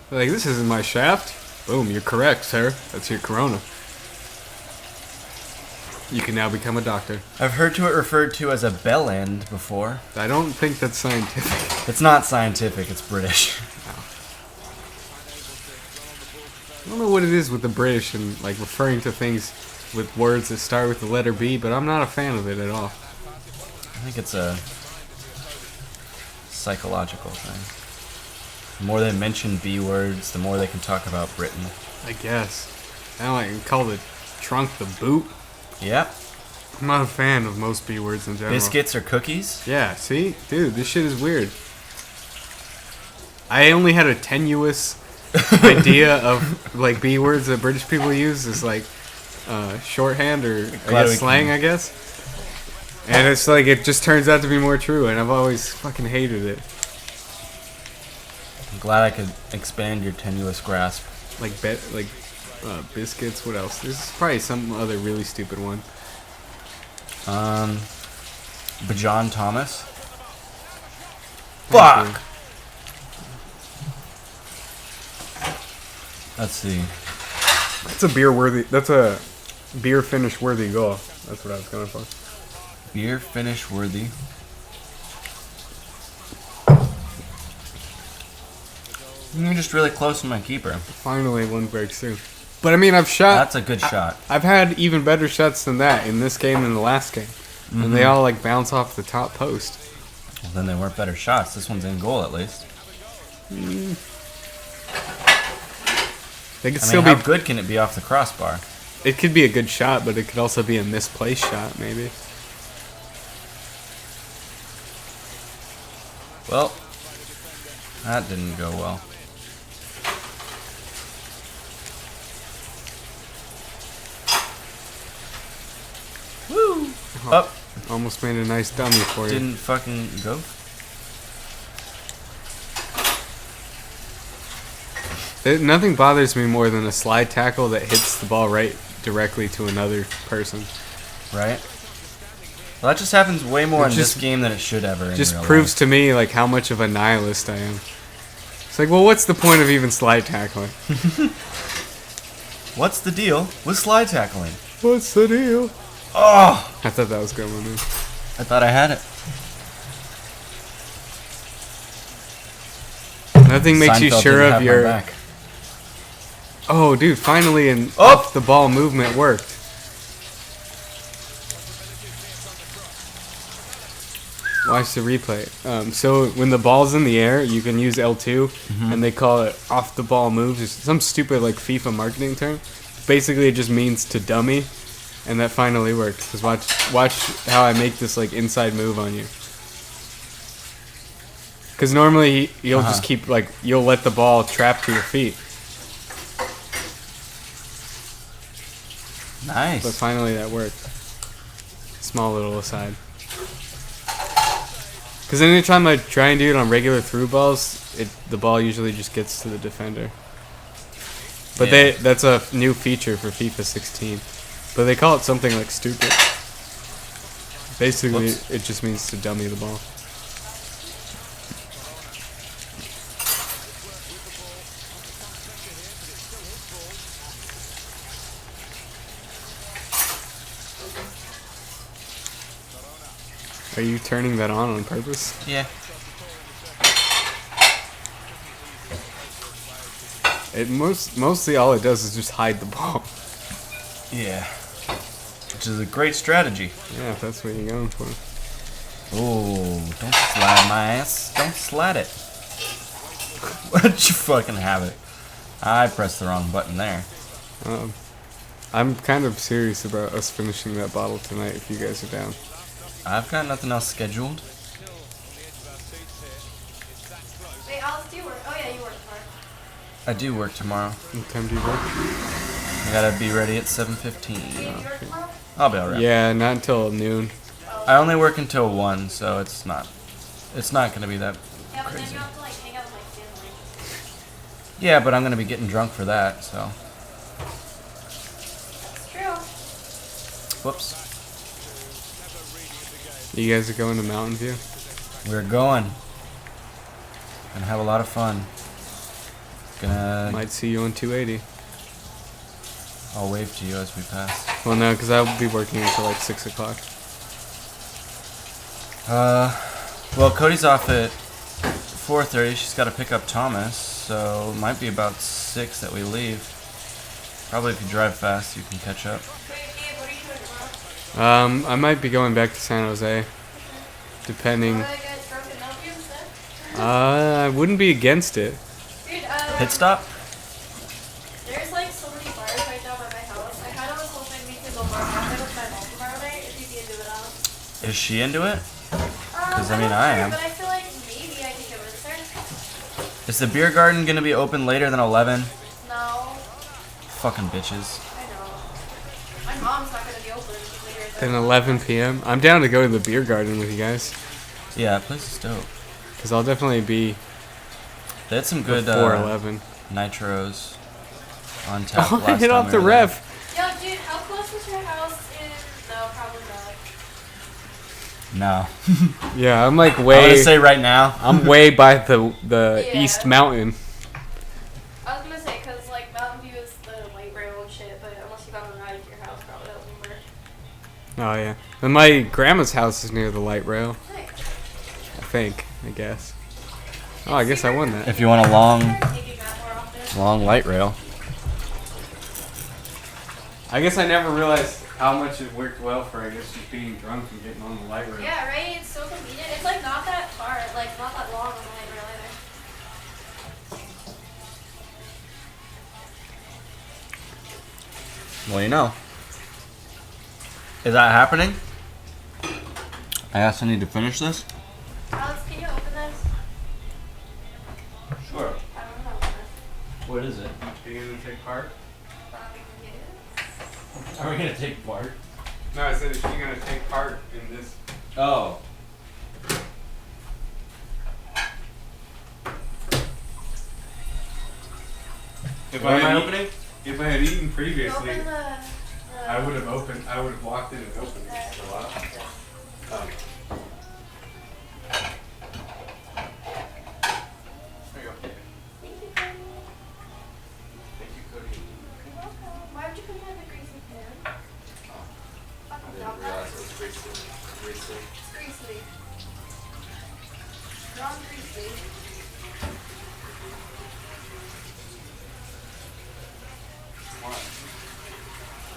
Like, this isn't my shaft. Boom, you're correct, sir. That's your corona. You can now become a doctor. I've heard it referred to as a bell end before. I don't think that's scientific. It's not scientific, it's British. I don't know what it is with the British and, like, referring to things with words that start with the letter B, but I'm not a fan of it at all. I think it's a psychological thing. The more they mention B words, the more they can talk about Britain. I guess. I don't like call the trunk the boot. Yep. I'm not a fan of most B words in general. Biscuits or cookies? Yeah, see? Dude, this shit is weird. I only had a tenuous idea of, like, B words that British people use as, like, shorthand or slang, I guess. And it's like, it just turns out to be more true, and I've always fucking hated it. I'm glad I could expand your tenuous grasp. Like, biscuits, what else? There's probably some other really stupid one. Bajon Thomas. Thank you. Fuck! Let's see. That's a beer finish worthy goal. That's what I was going for. Beer finish worthy. You're just really close to my keeper. Finally, one breaks through. But I mean, I've shot. That's a good shot. I've had even better shots than that in this game and the last game. And they all, like, bounce off the top post. Well, then they weren't better shots. This one's in goal, at least. They could I still mean, be. how good can it be off the crossbar? It could be a good shot, but it could also be a misplaced shot, maybe. Well, that didn't go well. Woo! Up. Almost made a nice dummy for you. Didn't fucking go. Nothing bothers me more than a slide tackle that hits the ball right directly to another person. Right? Well, that just happens way more It in just- this game than it should ever. In Just real proves life. to me, like, how much of a nihilist I am. It's like, well, what's the point of even slide tackling? What's the deal with slide tackling? What's the deal? Oh! I thought that was good one, man. I thought I had it. Nothing makes you Seinfeld sure didn't of have my your... back. Oh, dude, finally an Oh! off the ball movement worked. Watch the replay. So when the ball's in the air, you can use L2, and they call it off the ball moves. It's some stupid like FIFA marketing term. Basically, it just means to dummy, and that finally worked. Cause watch how I make this like inside move on you. Cause normally you'll just keep like you'll let the ball trap to your feet. Nice. But finally that worked. Small little aside. Because anytime I try and do it on regular through balls, the ball usually just gets to the defender. But that's a new feature for FIFA 16. But they call it something like stupid. Basically, it just means to dummy the ball. Are you turning that on purpose? Yeah. It mostly all it does is just hide the ball. Yeah. Which is a great strategy. Yeah, if that's what you're going for. Oh, don't slide my ass. Don't slide it. Why'd you fucking have it? I pressed the wrong button there. I'm kind of serious about us finishing that bottle tonight if you guys are down. I've got nothing else scheduled. Wait, Alex, do you work? Oh yeah, you work tomorrow. I do work tomorrow. What time do you work? I gotta be ready at 7:15. Do you work tomorrow? I'll be alright. Yeah, not until noon. I only work until 1, so it's not gonna be that Yeah, but then crazy. you have to like hang out with my family. Yeah, but I'm gonna be getting drunk for that, so. It's true. Whoops. You guys are going to Mountain View? We're going. Gonna have a lot of fun. Might see you on 280. I'll wave to you as we pass. Well, no, because I'll be working until like 6 o'clock. Well, Cody's off at 4:30. She's got to pick up Thomas, so it might be about 6 that we leave. Probably if you drive fast, you can catch up. Wait, Gabe, what are you doing tomorrow? I might be going back to San Jose, depending. Wanna get drunk and help you instead? I wouldn't be against it. Dude, Pit stop? there's like so many bars right now by my house. I kind of was hoping we could go bar hopping with my mom tomorrow night if you'd be into it, Alex. Is she into it? Because I mean, I am. But I feel like maybe I could get with her. Is the beer garden gonna be open later than 11? No, Fucking bitches. I know. My mom's not gonna be open later Then 11 p.m. I'm down to go to the beer garden with you guys, Yeah, that place is dope. because I'll definitely be They had some good before 11. nitros on tap. Oh, I last hit time off we the were there. ref. Yo, dude, how close is your house in... No, probably not. No. Yeah, I'm like I'm way. gonna say right now. I'm way by the Yeah. East Mountain. I was gonna say, because, like, Mountain View is the light rail and shit, but unless you got on a ride to your house, probably that wouldn't work. Oh yeah, and my grandma's house is near the light rail. Nice. I guess. Oh, I guess I won that. If you want a long Taking that more often. light rail. I guess I never realized how much it worked well for, I guess, just being drunk and getting on the light rail. Yeah, right? It's so convenient. It's, like, not that far, like, not that long on the light rail either. Well, you know. Is that happening? I also need to finish this. Alex, can you open this? Sure. I don't know how to open this. What is it? Are you gonna take part? Yes. Are we gonna take part? No, I said, is she gonna take part in this? Oh. If What am I had opening? If I had eaten You previously, open the... I would have opened. I would have walked in and opened it. So, There you go. Thank you, Cody. Thank you, Cody. You're welcome. Why would you put it in the greasy pan? Fucking dumb. it was greasy. It's greasy. Non-greasy.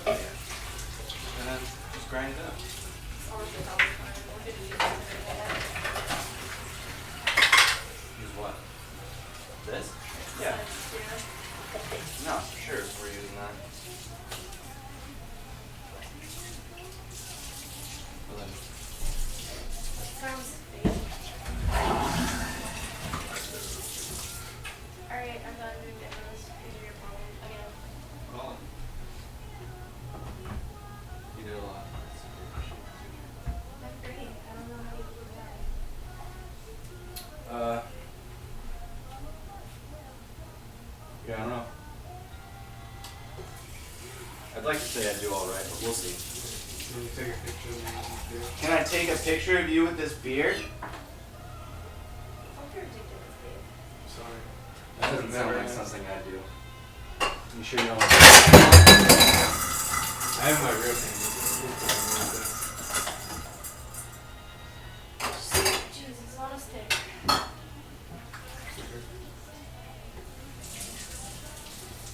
And then just grind it up. It's honestly probably fine. We'll get it used to it. sounds fake. Alright, I'm done doing this. These are your problems again. Well, you did a lot. That's great. I don't know how you do that. Yeah, I don't know. I'd like to say I do all right, but we'll see. Can you take a picture of me? Can I take a picture of you with this beard? Don't be ridiculous, Gabe. Sorry. That doesn't sound Never like is. something I do. You sure you don't want I have my real name. Jesus, it's on a stick.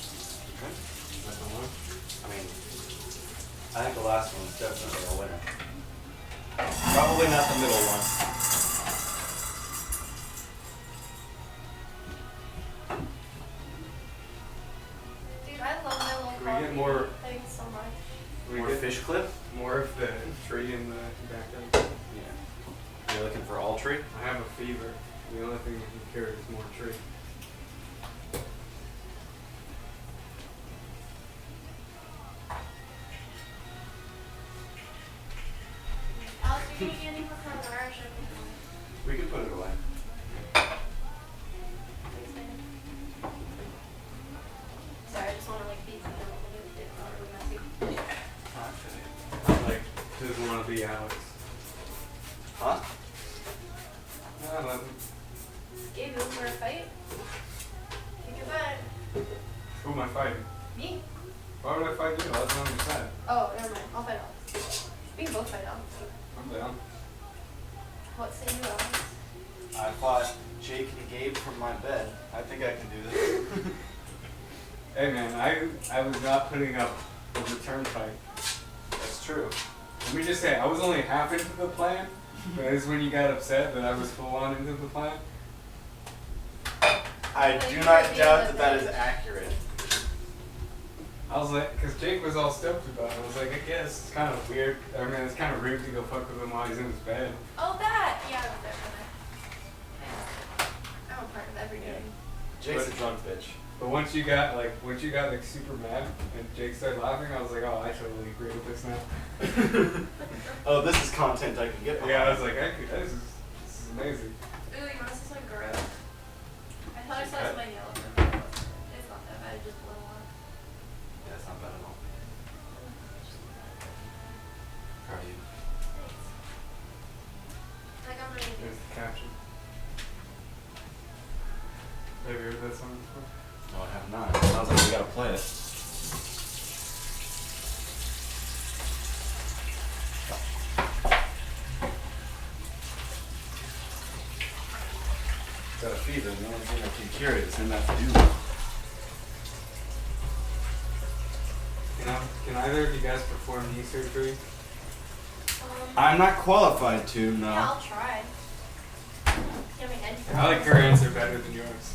That's the one. I mean, I think the last one was definitely a winner. Probably not the middle one. Dude, I love my little Can we get coffee more- thing so much. We More get fish clip? more of the tree in the background. Yeah. You're looking for all tree? I have a fever. The only thing I can cure is more tree. Alex, you're getting anything for carbonara? Should I make one? We can put it away. Thanks, man. Sorry, I just want to like beat something up with it. It's not really messy. Like, doesn't want to be Alex. Huh? No, nothing. Gabe, you looking for a fight? Kick your butt. Who am I fighting? Me? Why would I fight you? That's not on your side. Oh, never mind. I'll fight Alex. We can both fight Alex. I'm down. What say you, Alex? I fought Jake and Gabe from my bed. I think I can do this. Hey man, I was not putting up a return fight. That's true. Let me just say, I was only half into the plan, but it's when you got upset that I was full on into the plan. I do not doubt that that is accurate. I was like, because Jake was all stoked about it. I was like, I guess it's kind of weird. I mean, it's kind of rude to go fuck with him while he's in his bed. Oh, that! Yeah, I was there for that. I'm a part of everything. Jake's a drunk bitch. But once you got like super mad and Jake started laughing, I was like, oh, I totally agree with this now. Oh, this is content I can get behind. Yeah, I was like, this is amazing. Ooh, you want to see something gross? I thought I saw Okay. somebody yellow from the It's not that bad, just a little one. Yeah, it's not bad at all. Proud of you. Thanks. Like, I'm ready to There's the caption. Have you heard that song before? No, I have not. It sounds like we gotta play it. Got a fever, and the only thing I can cure it is enough Can either of you guys perform knee surgery? I'm not qualified to, no. Yeah, I'll try. Get my head I like her answer better than yours.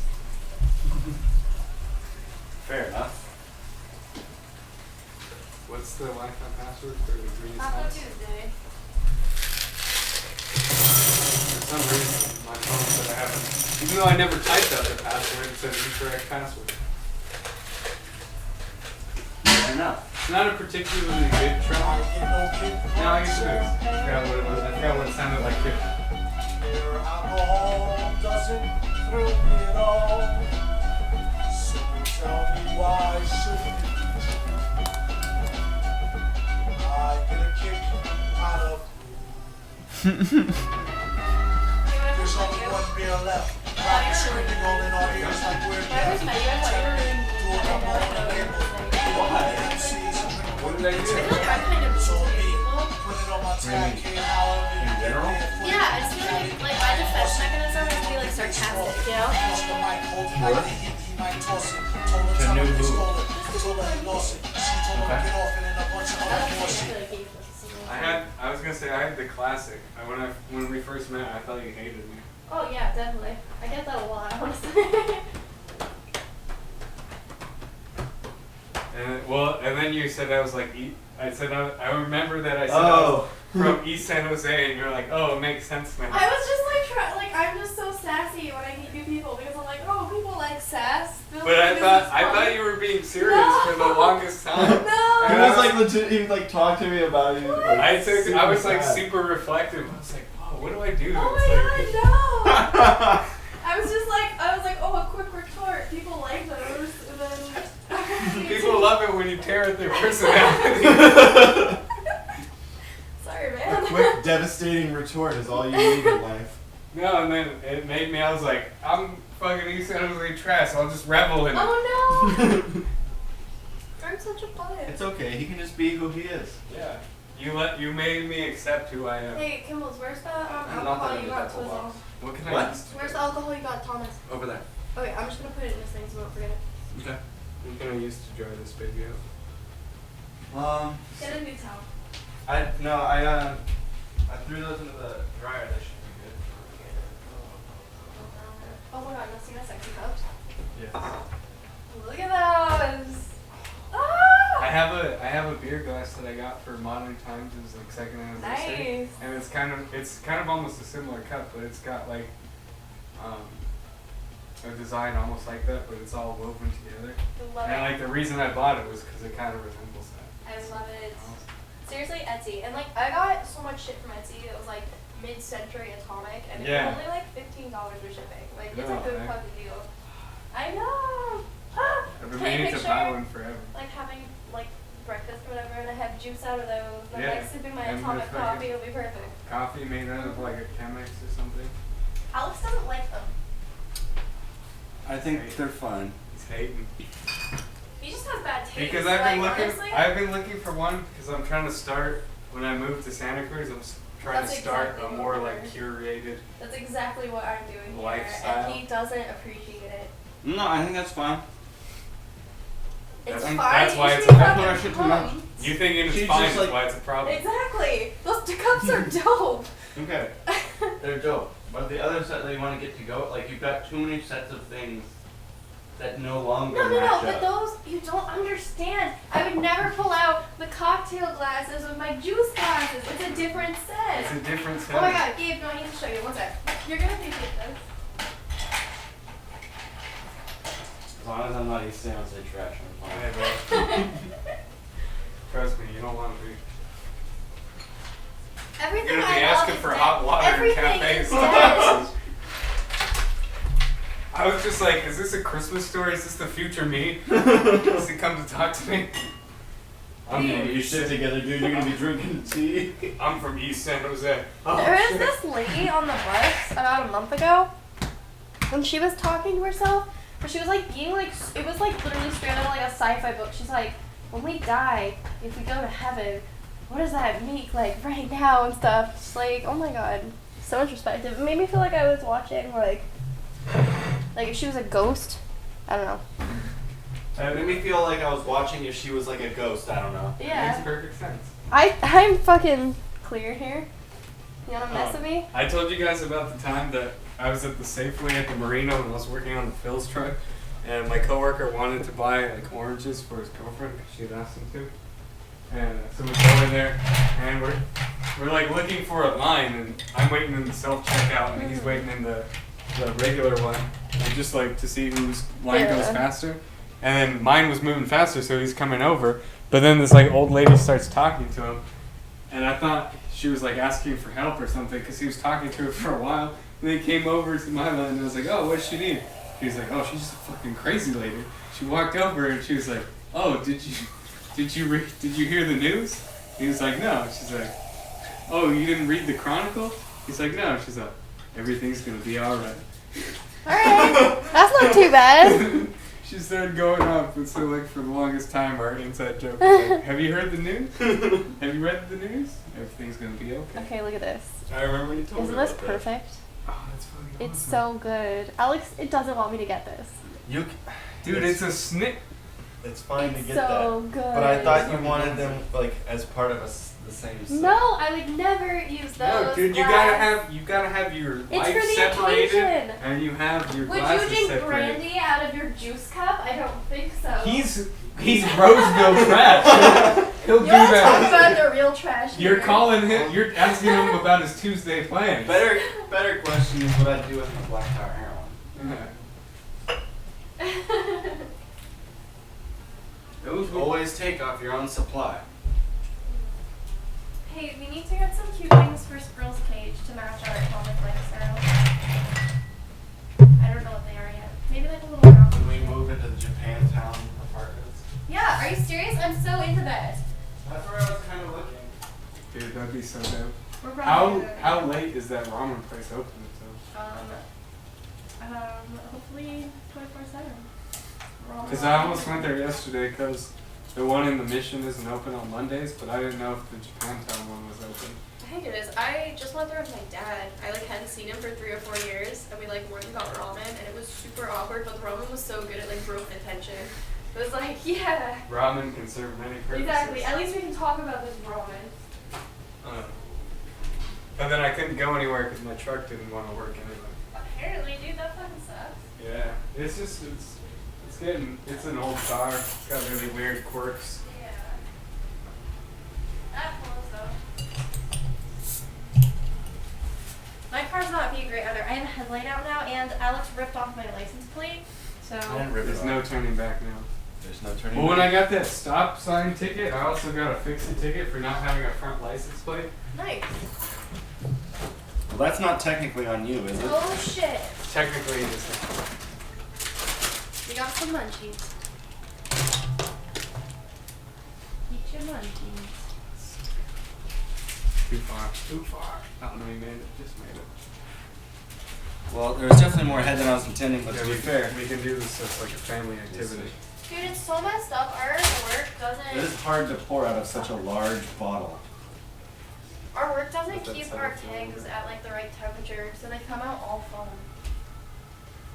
Fair enough. What's the Wi-Fi password for the green Taco house? Tuesday. For some reason, my phone said I haven't. Even though I never typed out the password, it says incorrect password. Fair enough. It's not a particularly good try. No, I guess it is. I forgot what it was. I forgot what it sounded like too. Your alcohol doesn't thrill me at all. So tell me why should it? I get a kick out of there's only one beer left. I'm screaming all in our ears like we're dead. Where's my ear? Doing them all in the label. MCs and What did I do? I feel like I'm kind of so mean to me. people. Put it on my tag, kid, however you get general? there. Yeah, I just feel like my defense mechanism is to be like sarcastic, you know? To new who? I was gonna say I had the classic. When we first met, I thought you hated me. Oh yeah, definitely. I get that a lot, honestly. And then you said I was like, I said I remember that I said I was from East San Jose, and you're like, oh, it makes sense now. I was just like, I'm just so sassy when I meet new people because I'm like, oh, people like sass. But I thought you were being serious for the longest time. No. He was like legit. He like talked to me about it. Like, I was like super reflective. I was like, oh, what do I do? Oh It's my like, god, no. I was like, oh, a quick retort. People like those. And then people love it when you tear at their personality. Sorry, A man. quick, devastating retort is all you need in life. No, and then it made me. I was like, I'm fucking East San Jose trash. I'll just revel in it. Oh no. I'm such a butt. It's okay. He can just be who he is. Yeah. You made me accept who I am. Hey, Kimball, where's the not alcohol that you it got was to that his whole own? What can I What? use? Where's the alcohol you got, Thomas? Over there. Okay, I'm just gonna put it in this thing so we don't forget it. Okay. What can I use to dry this baby out? Get a new towel. I threw those into the dryer. They should be good. Oh my god, now see my sexy cups? Yeah. Look at those! Ah! I have a beer glass that I got for Modern Times. It was like second anniversary. Nice. And it's kind of almost a similar cup, but it's got like a design almost like that, but it's all woven together. I love And it. like the reason I bought it was because it kind of resembles that. I love it. Seriously, Etsy. And like, I got so much shit from Etsy. It was like mid-century atomic, and it Yeah. was only like $15 for shipping. Like, it's No, a good I- fucking deal. I know! Ah! I've been Take a meaning to picture, buy one forever. like having like breakfast or whatever, and I have juice out of those. And Yeah. I'm like sipping my And atomic with, like, coffee. It'll be perfect. Coffee made out of like a Chemex or something. Alex doesn't like them. I think they're fun. He's hating. He just has bad taste. Because I've like, been looking for one because I'm trying to start when I move to Santa Cruz. I'm trying That's to start exactly a what more we're like curated. That's exactly what I'm doing here, Lifestyle. and he doesn't appreciate it. No, I think that's fine. It's That's- fine. that's it why should it's- be that's what I fucking should do now. fun. You thinking it's She's fine just is like- why it's a problem. Exactly. Those cups are dope. Okay. They're dope. But the other set that you want to get to go, like you've got too many sets of things that no longer No, match but up. those, you don't understand. I would never pull out the cocktail glasses with my juice glasses. It's a different set. It's a different set. Oh my god, Gabe, no, I need to show you. One sec. You're gonna appreciate this. As long as I'm not East San Jose trash, I'm fine. Yeah, bro. Trust me, you don't want to be. Everything You're gonna be I love asking is for dead. hot water in Everything cafes. is dead. I was just like, is this a Christmas story? Is this the future me? Does he come to talk to me? I'm gonna get your shit together, dude. You're gonna be drinking tea. I'm from East San Jose. There was this lady on the bus about a month ago, and she was talking to herself, but she was like being like, it was like literally straight out of like a sci-fi book. She's like, when we die, if we go to heaven, what does that make like right now and stuff? It's like, oh my god, so introspective. It made me feel like I was watching like if she was a ghost. I don't know. It made me feel like I was watching if she was like a ghost. I don't know. It Yeah. makes perfect sense. I'm fucking clear here. You wanna mess with me? I told you guys about the time that I was at the Safeway at the Marina and I was working on the Phil's truck, and my coworker wanted to buy like oranges for his girlfriend because she had asked him to. And so we go in there, and we're like looking for a line, and I'm waiting in the self checkout, and he's waiting in the regular one, and just like to see whose line goes Yeah. faster. And then mine was moving faster, so he's coming over. But then this like old lady starts talking to him, and I thought she was like asking for help or something because he was talking to her for a while. And then he came over to my line, and I was like, "Oh, what does she need?" He was like, "Oh, she's just a fucking crazy lady." She walked over, and she was like, "Oh, did you hear the news?" He was like, "No." She's like, "Oh, you didn't read the Chronicle?" He's like, "No." She's like, "Everything's gonna be alright." Alright. That's not too bad. She started going off, and so like for the longest time, our inside joke was like, "Have you heard the news? Have you read the news? Everything's gonna be okay." Okay, look at this. I remember when you told Isn't me this about perfect? Oh, that's fucking It's awesome. so good. Alex, it doesn't want me to get this. that. Dude, it's a snip. It's fine It's to get so that. good. But I thought you wanted them like as part of the same set. No, I would never use those. No, dude, you gotta have your It's life for the separated, occasion. and you have your Would you glasses drink separated. brandy out of your juice cup? I don't think so. He's Roseville trash. He'll do You want to talk that. about the real trash You're here. calling him. You're asking him about his Tuesday plans. Better question is what I'd do with my black tar heroin. Yeah. Those will Always take off your own supply. Hey, we need to get some cute things for Squirrel's cage to match our comic lifestyle. I don't know what they are yet. Maybe like a little round. When we move into the Japantown apartments. Yeah, are you serious? I'm so into that. That's where I was kind of looking. Dude, that'd be so dope. We're probably gonna- How late is that ramen place open until? Hopefully 24/7. Because I almost went there yesterday because the one in the Mission isn't open on Mondays, but I didn't know if the Japantown one was open. I think it is. I just went there with my dad. I hadn't seen him for 3 or 4 years, and we went and got ramen, and it was super awkward, but the ramen was so good it broke the tension. It was like, yeah. Ramen can serve many purposes. Exactly. At least we can talk about this ramen. But then I couldn't go anywhere because my truck didn't want to work anyway. Apparently, dude, that fucking sucks. Yeah, it's an old car. It's got really weird quirks. Yeah. That close though. My car's not being great either. I have a headlight out now, and Alex ripped off my license plate. So. I didn't rip it There's off. no turning back now. There's no turning Well, when I back. got that stop sign ticket, I also got a fix-it ticket for not having a front license plate. Nice. Well, that's not technically on you, is it? Oh shit. Technically, it is. We got some munchies. Eat your munchies. Too far. Too far. I don't know, you made it. Just made it. Well, there was definitely more head than I was intending, but Yeah, to be fair, we can do this as like a family activity. Dude, it's so messed up. Our work it doesn't. is hard to pour out of such a large bottle. Our work doesn't But keep that's our how it's kegs over. at the right temperature, so they come out all foam.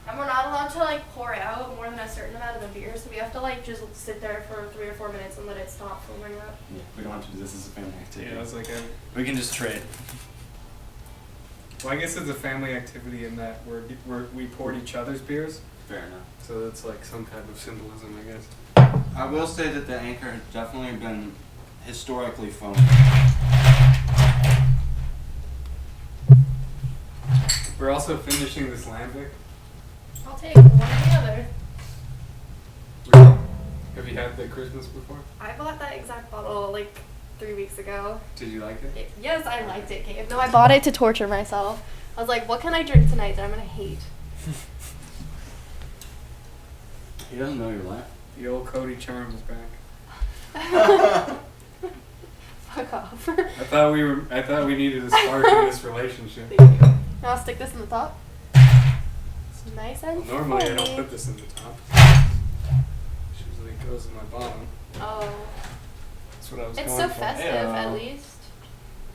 And we're not allowed to pour out more than a certain amount of the beer, so we have to just sit there for 3 or 4 minutes and let it stop foaming up. Yeah, we don't have to do this as a family activity. Yeah, I was like, We can just trade. well, I guess it's a family activity in that we poured each other's beers, Fair enough. so that's like some type of symbolism, I guess. I will say that the Anchor has definitely been historically foamy. We're also finishing this lambic. I'll take one or the other. Have you had the Christmas before? I bought that exact bottle 3 weeks ago. Did you like it? Yes, I liked it, Gabe. No, I bought it to torture myself. I was like, what can I drink tonight that I'm gonna hate? He doesn't know your life. The old Cody charm is back. Fuck off. I thought we needed a spark in this relationship. Thank you. Now I'll stick this in the top. It's nice and Well, normally I don't foamy. put this in the top. Usually it goes in my bottom. Oh. That's what I was It's going so for. festive, Hey, at least.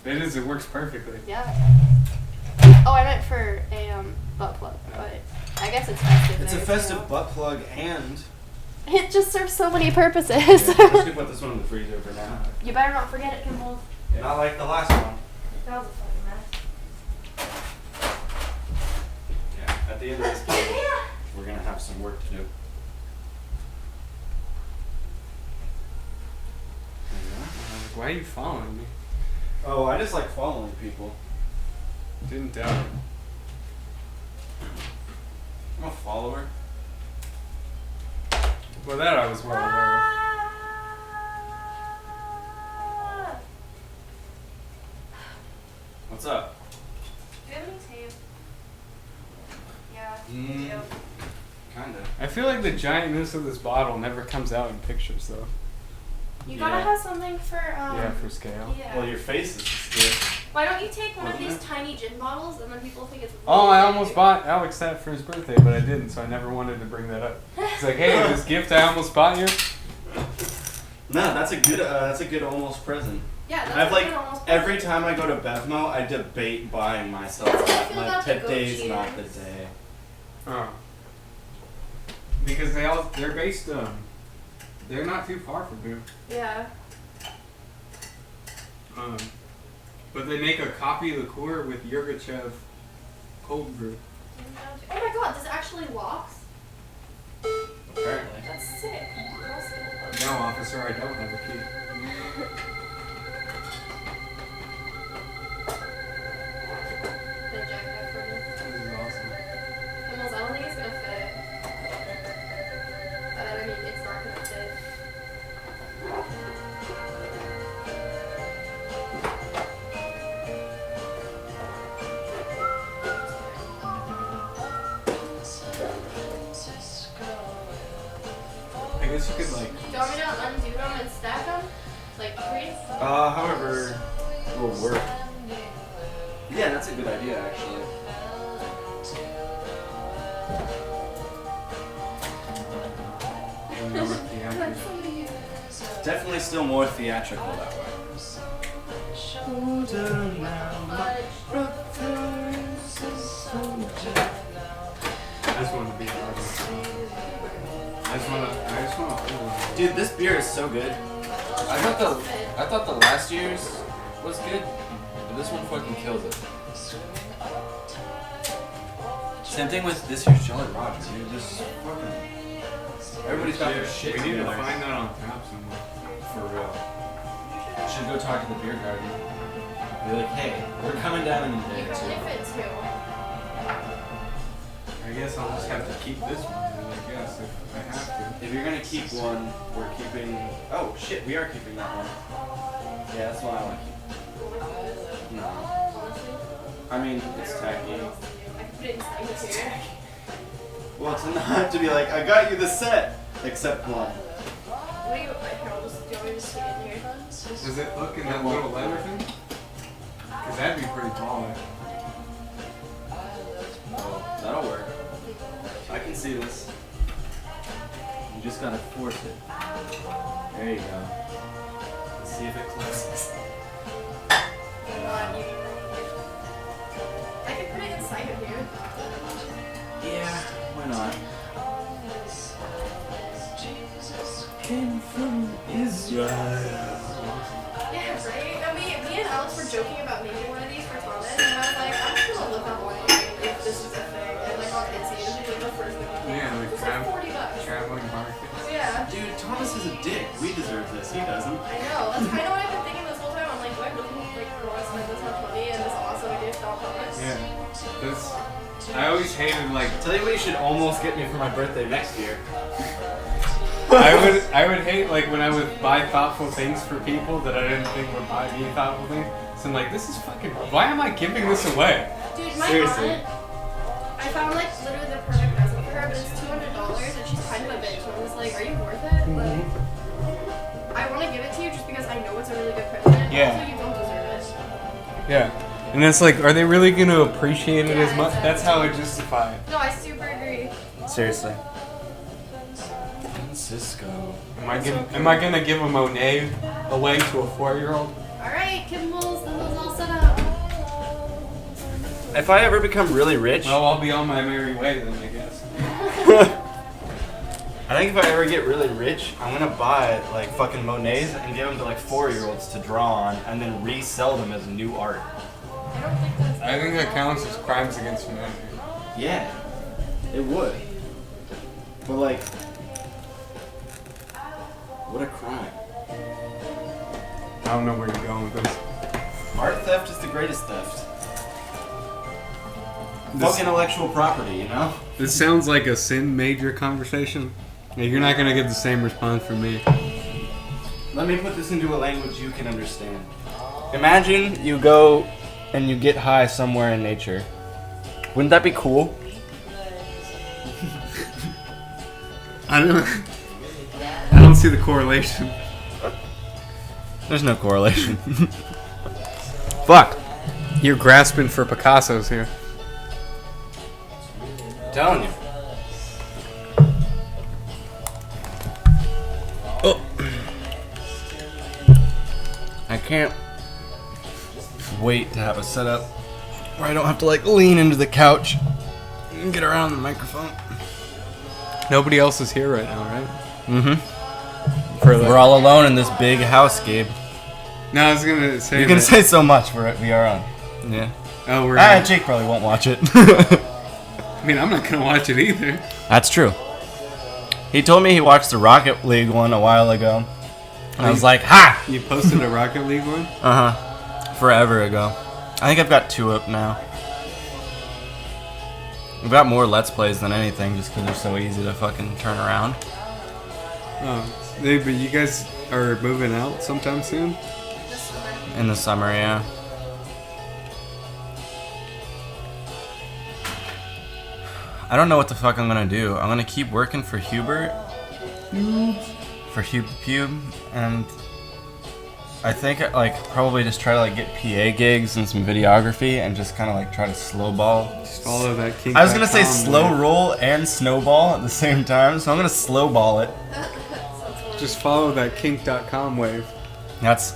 It is. It works perfectly. Yeah. Oh, I meant for a butt plug, but I guess it's festive. It's a there, festive too. butt plug and... It just serves so many purposes. I'm just gonna put this one in the freezer for now. You better not forget it, Kimball. Not like the last one. That was a fucking mess. Yeah, at the end of this game, we're gonna have some work to do. Why are you following me? Oh, I just like following people. Didn't doubt it. I'm a follower. Well, that I was well aware of. What's up? Do you have any tape? Yeah, Mm. you do. Kinda. I feel like the giantness of this bottle never comes out in pictures, though. You gotta Yeah. have something for Yeah, for scale. Yeah. Well, your face is good. Why don't you take one of Wasn't these it? tiny gin bottles and then people think it's really Oh, I big? almost bought Alex that for his birthday, but I didn't, so I never wanted to bring that up. It's like, hey, this gift I almost bought you. No, that's a good almost present. Yeah, that's I've a good almost every perfect. time I go to Bevmo, I debate buying myself That's how I that. feel Like about the today's goat not the cheese. day. Oh. Because they're based They're not too far from here. Yeah. But they make a coffee liqueur with Yurgachev cold brew. Oh my god, this actually walks? Apparently. That's sick. No, officer, I don't have a key. The jacket for me. This is awesome. Almost, I don't think it's gonna fit. I mean, it's not gonna fit. I guess you could like. Do you want me to undo them and stack them? Like three? However, will work. Yeah, that's a good idea, actually. Definitely still more theatrical that way. I just want to be an artist. I just want to. Dude, this beer is so good. I thought the last year's was good, but this one fucking kills it. Same thing with this year's Jolly Roger, dude. Just fucking. Everybody's got their shit We need to together. find that on tap somewhere. For real. Should go talk to the beer garden. Be like, hey, we're coming down in a day You or can two. if it too. I guess I'll just have to keep this one. I guess if I have to. If you're gonna keep one, we're keeping. Oh shit, we are keeping that one. Yeah, that's what I want to keep. No. Honestly. I mean, it's tacky. I can put it inside here. Well, to not have to be like, I got you the set, except one. What do you, I'll just, do you want me to stick it in here? Does it look in that little leather thing? Cause that'd be pretty tall. Oh, that'll work. I can see this. You just gotta force it. There you go. Let's see if it closes. I can put it inside of here. Yeah, why not? Came from Israel. Yeah, right? And me and Alex were joking about making one of these for Thomas, and I was like, I'm just gonna look up one if this is a thing. And like on Etsy, this is like the first thing we Yeah, like It's like $40. traveling market. Yeah. Dude, Thomas is a dick. We deserve this. He doesn't. I know. That's kind of what I've been thinking this whole time. I'm like, do I really want to spend this much money and this awesome gift on Thomas? Yeah. That's. I always hated like. Tell you what you should almost get me for my birthday next year. I would hate like when I would buy thoughtful things for people that I didn't think would buy me thoughtful things. So I'm like, this is fucking. Why am I giving this away? Dude, my Seriously. aunt, I found like literally the perfect present for her, but it's $200 and she's kind of a bitch. So I was like, are you worth it? Like, I want to give it to you just because I know it's a really good present. Yeah. Also, you don't deserve it. Yeah. And it's like, are they really gonna appreciate it Yeah, as much? exactly. That's how I justify it. No, I super agree. Seriously. Francisco. Am I gonna give a Monet away to a 4-year-old? Alright, Kimball's, this is all set up. If I ever become really rich, Well, I'll be on my merry way then, I guess. I think if I ever get really rich, I'm gonna buy like fucking Monets and give them to like 4-year-olds to draw on, and then resell them as new art. I don't think that's. I think that counts as crimes against humanity. Yeah, it would. But like, what a crime! I don't know where you're going with this. Art theft is the greatest theft. This- Fuck intellectual property, you know? This sounds like a sin major conversation. Yeah, you're not gonna get the same response from me. Let me put this into a language you can understand. Imagine you go and you get high somewhere in nature. Wouldn't that be cool? I don't see the correlation. There's no correlation. Fuck. You're grasping for Picasso's here. I'm telling you. Oh. I can't wait to have a setup where I don't have to like lean into the couch and get around the microphone. Nobody else is here right now, right? Mm-hmm. For like, We're all alone in this big house, Gabe. no, I was gonna say. You can that- say so much. We are on. Yeah. Oh, we're. Jake probably won't watch it. I mean, I'm not gonna watch it either. That's true. He told me he watched the Rocket League one a while ago. And I was like, ha! You posted a Rocket League one? Uh-huh. Forever ago. I think I've got 2 up now. We've got more Let's Plays than anything just because they're so easy to fucking turn around. Oh, but you guys are moving out sometime soon? In the summer, yeah. I don't know what the fuck I'm gonna do. I'm gonna keep working for Hubert. For Hube, and I think like probably just try to like get PA gigs and some videography and just kind of like try to slow ball. Just follow that kink. I was gonna say slow roll and snowball at the same time, so I'm gonna slow ball it. Just follow that kink.com wave. That's.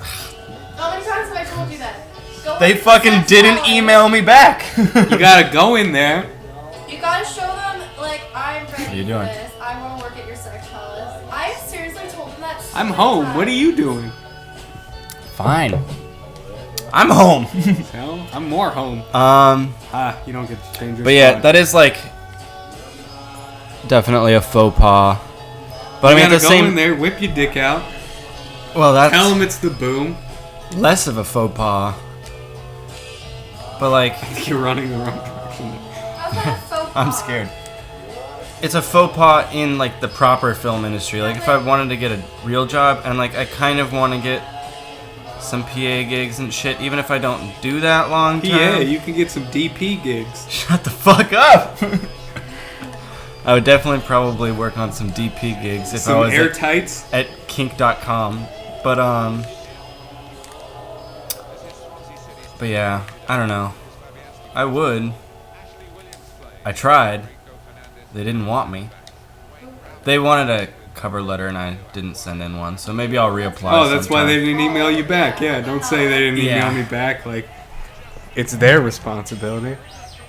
How many times have I told you that? Go They on to fucking sex didn't college. email me back. You gotta go in there. You gotta show them, like, I'm ready What are you for doing? this. I want to work at your sex palace. I seriously told them that. So I'm many home. times. What are you doing? Fine. I'm home. Hell, I'm more home. You don't get to change your But yeah, spot. that is like definitely a faux pas. But You I mean, at gotta the go in same. there, whip your dick out, Well, that's tell them it's the boom. less of a faux pas. But like, You're running the wrong direction. How's that a faux pas? I'm scared. It's a faux pas in like the proper film industry. Like if I wanted to get a real job, and like I kind of want to get some PA gigs and shit, even if I don't do that long term. Yeah, you can get some DP gigs. Shut the fuck up. I would definitely probably work on some DP gigs if I Some was airtights. at kink.com. But yeah, I don't know. I would. I tried. They didn't want me. They wanted a cover letter and I didn't send in one, so maybe I'll reapply. Oh, that's why sometime. they didn't email you back. Yeah, don't say they didn't email Yeah. me back. Like, it's their responsibility.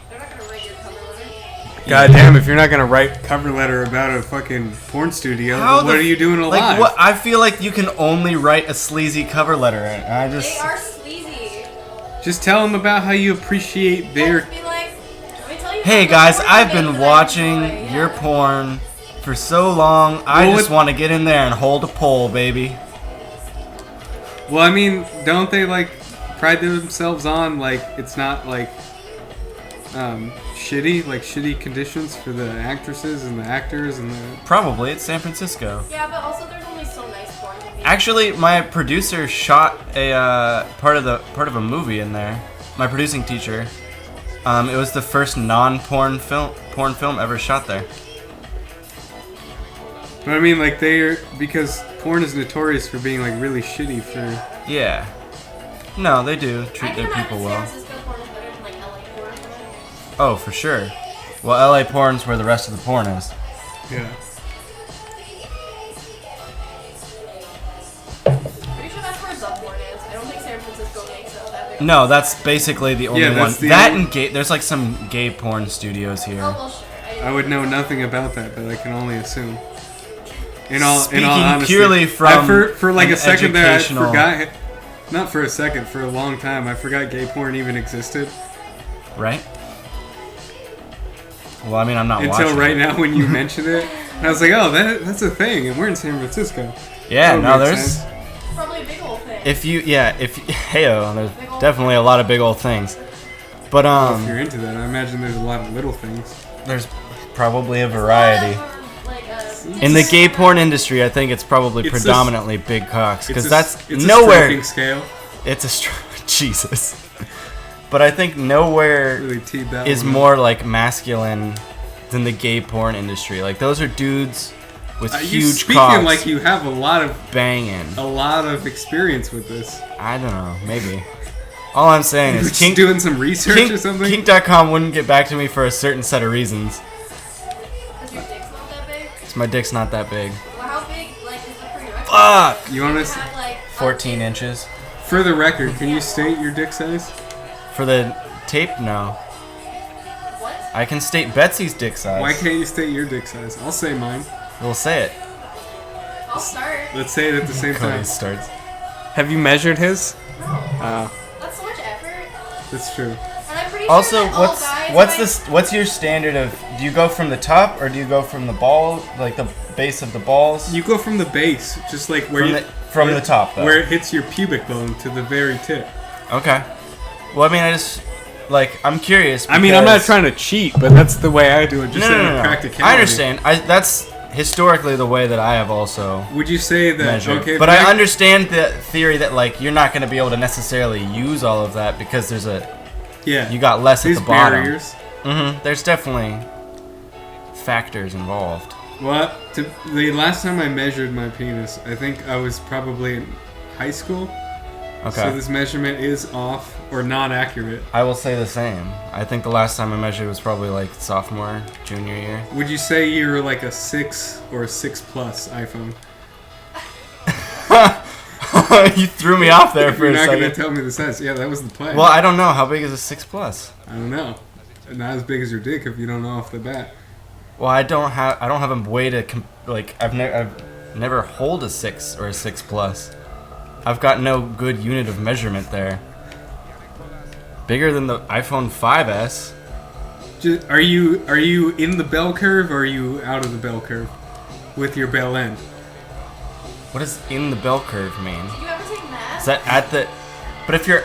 They're not gonna rate your cover letter. God damn, if you're not gonna write cover letter about a fucking porn studio, How then what the are you doing alive? Like what? I feel like you can only write a sleazy cover letter, and I They just. are sleazy. Just tell them about how you appreciate their. Just be like, let me tell you Hey about guys, the I've porn been that I watching enjoy." your Yeah. porn for so long. I Well, just what- want to get in there and hold a pole, baby. Well, I mean, don't they like pride themselves on like it's not like shitty conditions for the actresses and the actors and the. Probably it's San Francisco. Yeah, but also there's only so nice porn to be. Actually, my producer shot a part of a movie in there. My producing teacher. It was the first non-porn film ever shot there. But I mean, like they're because porn is notorious for being like really shitty for. Yeah. No, they do I treat can their imagine people San well. Francisco porn is better than like LA porn. Oh, for sure. Well, LA porn's where the rest of the porn is. Yeah. Pretty sure that's where the porn is. I don't think San Francisco makes it that big. No, that's basically the only Yeah, one. that's the That only- and gay. There's like some gay porn studios here. Oh well, sure. I would know nothing about that, but I can only assume. In all Speaking honesty, purely from for like an a second there, I educational- forgot. Not for a second, for a long time, I forgot gay porn even existed. Right? Well, I mean, I'm not Until watching right it. now, when you mentioned it, and I was like, "Oh, that's a thing," and we're in San Francisco. Yeah, That no, makes there's. sense. Probably a big old thing. Heyo, there's definitely a lot of big old things. But If you're into that, I imagine there's a lot of little things. there's probably a variety. Like, In the gay porn industry, I think it's probably It's a- predominantly big cocks because that's it's nowhere. a stroking scale. It's a Jesus. But I think nowhere Really teed that is one up. more like masculine than the gay porn industry. Like those are dudes with You huge speaking cocks like you have a lot banging. of experience with this. I don't know, maybe. All I'm saying You're is just kink, doing some research kink, or something. kink.com wouldn't get back to me for a certain set of reasons. Because your dick's not that big? 'Cause my dick's not that big. Well, how big, like, is the prerequisite? Fuck! You want You us? have, like, 14 inches. For the record, can you state your dick size? For the tape, no. What? I can state Betsy's dick size. Why can't you state your dick size? I'll say mine. We'll say it. I'll start. Let's say it at the same Cody time. starts. Have you measured his? No. That's so much effort. That's true. And I'm pretty Also, sure that all guys, what's your standard of? Do you go from the top or do you go from the ball, like the base of the balls? You go from the base, just like where From the top, though. where it hits your pubic bone to the very tip. Okay. Well, I mean, I'm curious. I mean, I'm not because- trying to cheat, but that's the way I do it. Just No. practicality. I understand. That's historically the way that I have also Would you say that? measured. Okay, but I understand the theory that like you're not going to be able to necessarily use all of that because Yeah. you got less These at the bottom. barriers. There's definitely factors involved. Well, the last time I measured my penis, I think I was probably in high school. Okay. So this measurement is off or not accurate. I will say the same. I think the last time I measured was probably like sophomore, junior year. Would you say you're like a 6 or a 6 plus iPhone? You threw me off there If for you're a not second. going to tell me the size. Yeah, that was the plan. Well, I don't know. How big is a 6 plus? I don't know. Not as big as your dick if you don't know off the bat. Well, I don't have a way to I've never hold a 6 or a 6 plus. I've got no good unit of measurement there. Bigger than the iPhone 5S. Are you in the bell curve or are you out of the bell curve with your bell end? What does in the bell curve mean? Did you ever take math? Is that at the? But if you're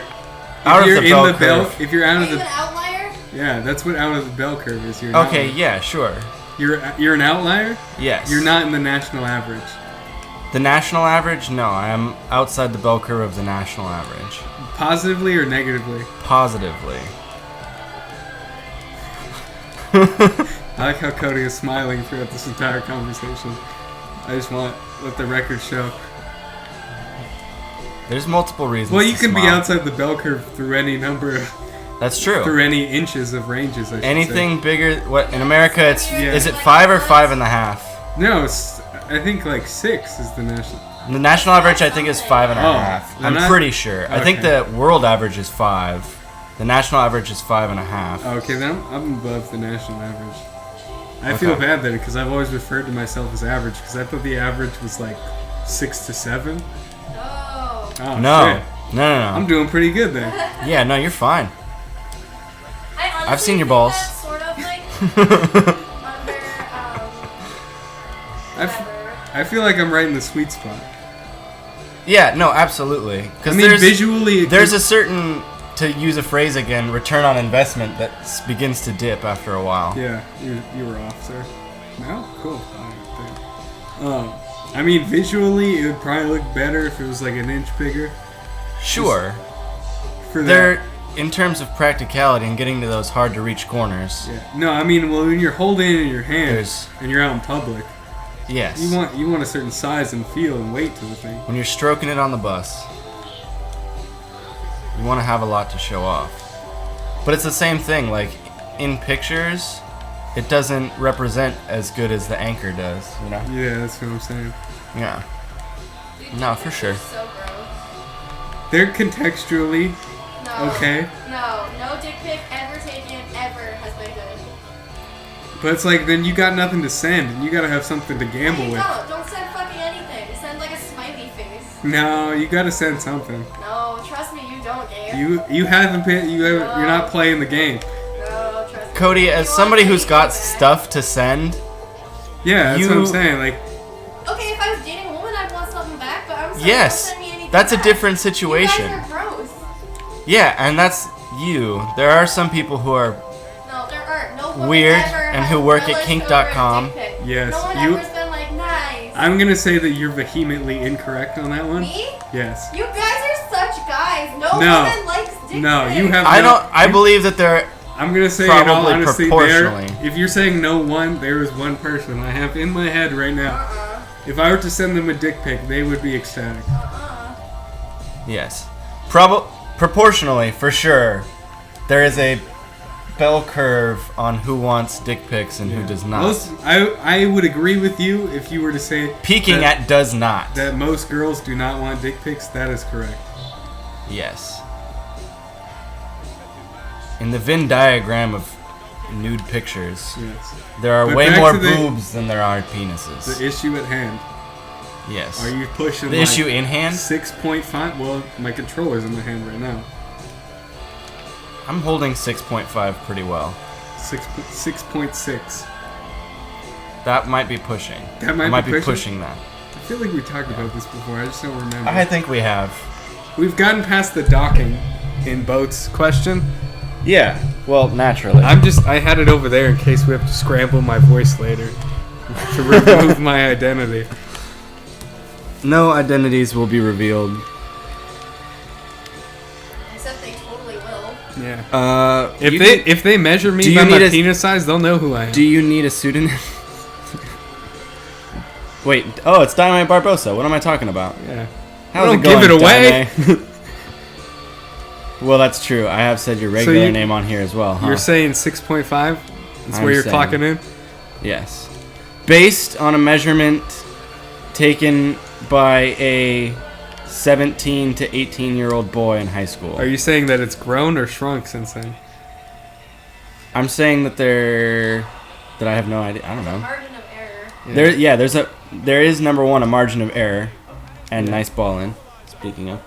out If you're of the in bell the bell, curve. if you're out Are of you the, an outlier? yeah, that's what out of the bell curve is. You're Okay, not, yeah, sure. you're an outlier. Yes. You're not in the national average. The national average? No, I am outside the bell curve of the national average. Positively or negatively? Positively. I like how Cody is smiling throughout this entire conversation. I just want to let the record show. There's multiple reasons. Well, you to can be smile. outside the bell curve through any number of, That's true. through any inches of ranges. I should Anything say. bigger? What in America? It's Yeah. is it 5 or 5.5? No, I think like 6 is the national. The national average, I think, is 5.5. Oh, I'm then pretty sure. I think okay. the world average is 5. The national average is 5.5. Okay, then I'm above the national average. I Okay. feel bad then because I've always referred to myself as average because I thought the average was like 6 to 7. No. Oh, No. shit. No, I'm doing pretty good then. Yeah, no, you're fine. I honestly I've seen your think balls. that's sort of like under, whatever. I feel like I'm right in the sweet spot. Yeah, no, absolutely. I Because mean, visually, it there's could- a certain, to use a phrase again, return on investment that begins to dip after a while. Yeah, you were off, sir. No? Cool. I mean, visually, it would probably look better if it was like an inch bigger. Sure. For that. They're, in terms of practicality and getting to those hard to reach corners, Yeah. No, I mean, well, when you're holding it in your hand There's- and you're out in public, yes. you want a certain size and feel and weight to the thing. When you're stroking it on the bus, you want to have a lot to show off. But it's the same thing, like, in pictures, it doesn't represent as good as the anchor does, you know? Yeah, that's what I'm saying. Yeah. No, for sure. So gross. They're contextually No. okay, No dick pic ever taken ever has been good. but it's like then you got nothing to send, and you gotta have something to gamble You with. don't send fucking anything. Send like a smiley face. No, you gotta send something. No, trust me, you don't, Gabe. You haven't been, you're not playing the game. No, trust me. Cody, as You somebody want who's got anything back. stuff to send, Yeah, that's what I'm You- saying. Like, Okay, if I was dating a woman, I'd want something back, but I'm saying yes, don't send me anything that's a back. different You situation. guys are gross. Yeah, and that's you. There are some people who are No, there aren't. No woman Weird ever and has who work at relished kink.com. over a dick pic. Yes, No one you- ever's been like, nice. I'm gonna say that you're vehemently incorrect on that one. Me? Yes. You guys are such guys. No, No. woman likes dick No, pics. you have. I no- don't. I believe that there. I'm gonna say in all Probably honesty, proportionally. if you're saying no one, there is one person I have in my head right now. If I were to send them a dick pic, they would be ecstatic. Yes, proportionally for sure. There is a bell curve on who wants dick pics and who does not. I would agree with you if you were to say Peaking that, at does not. that most girls do not want dick pics. That is correct. Yes. In the Venn diagram of nude pictures, Yes. there are But way back more to the- boobs than there are penises. The issue at hand. Yes. Are you pushing The issue in hand? 6.5? Well, my controller's in my hand right now. I'm holding 6.5 pretty well. 6.6. That might be pushing. That might I might be be pushing? pushing that. I feel like we talked about this before. I just don't remember. I think we have. We've gotten past the docking in boats question. Yeah. Well, naturally. I had it over there in case we have to scramble my voice later to remove my identity. No identities will be revealed. Except they totally will. Yeah. If they measure me by my penis size, they'll know who I am. Do you need a pseudonym? Wait. Oh, it's Dynamite Barbosa. What am I talking about? Yeah. How's Don't it going, give it away. Dynamite? Well, that's true. I have said your regular name on here as well, huh? You're saying 6.5? That's I'm where you're saying- clocking in? Yes. Based on a measurement taken by a 17 to 18-year-old boy in high school. Are you saying that it's grown or shrunk since then? I'm saying that I have no idea. I don't know. Margin of error. There is number one a margin of error, and nice ball in. Speaking of,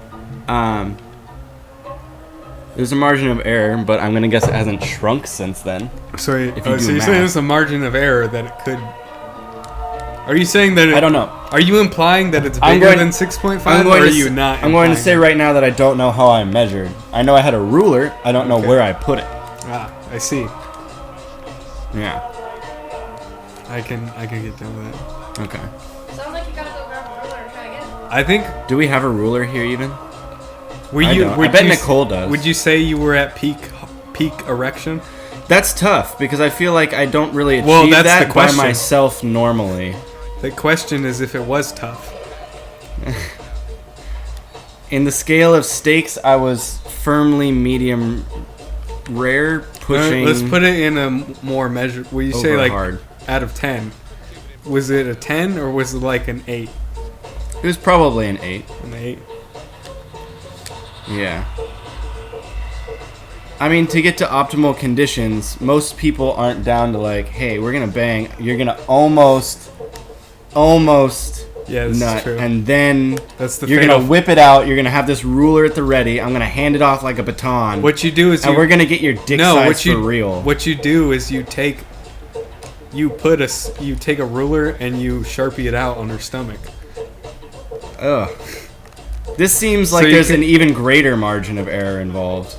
there's a margin of error, but I'm gonna guess it hasn't shrunk since then. Sorry, If you so do you're math. saying there's a margin of error that it could... Are you saying that I don't know. Are you implying that it's I'm bigger going- than 6.5, I'm or going are to you s- not I'm going to implying say that? right now that I don't know how I measured. I know I had a ruler. I don't know Okay. where I put it. Ah, I see. Yeah. I can get down with that. Okay. Sounds like you gotta go grab a ruler and try again. I think... Do we have a ruler here even? Were I you? don't. would I bet you, Nicole does. Would you say you were at peak erection? That's tough because I feel like I don't really achieve Well, that's that the by question. myself normally. The question is if it was tough. In the scale of stakes, I was firmly medium rare, pushing. Let's put it in a more measure. Will you say over like hard. out of 10? Was it a 10 or was it like an 8? It was probably an 8. An 8. Yeah. I mean, to get to optimal conditions, most people aren't down to like, hey, we're gonna bang. You're gonna almost Yeah, this nut, is true. and then That's the you're fatal- gonna whip it out. You're gonna have this ruler at the ready. I'm gonna hand it off like a baton. What you do is and we're gonna get your dick size for real. What you do is you take a ruler and you Sharpie it out on her stomach. Ugh. This seems So like you there's can- an even greater margin of error involved.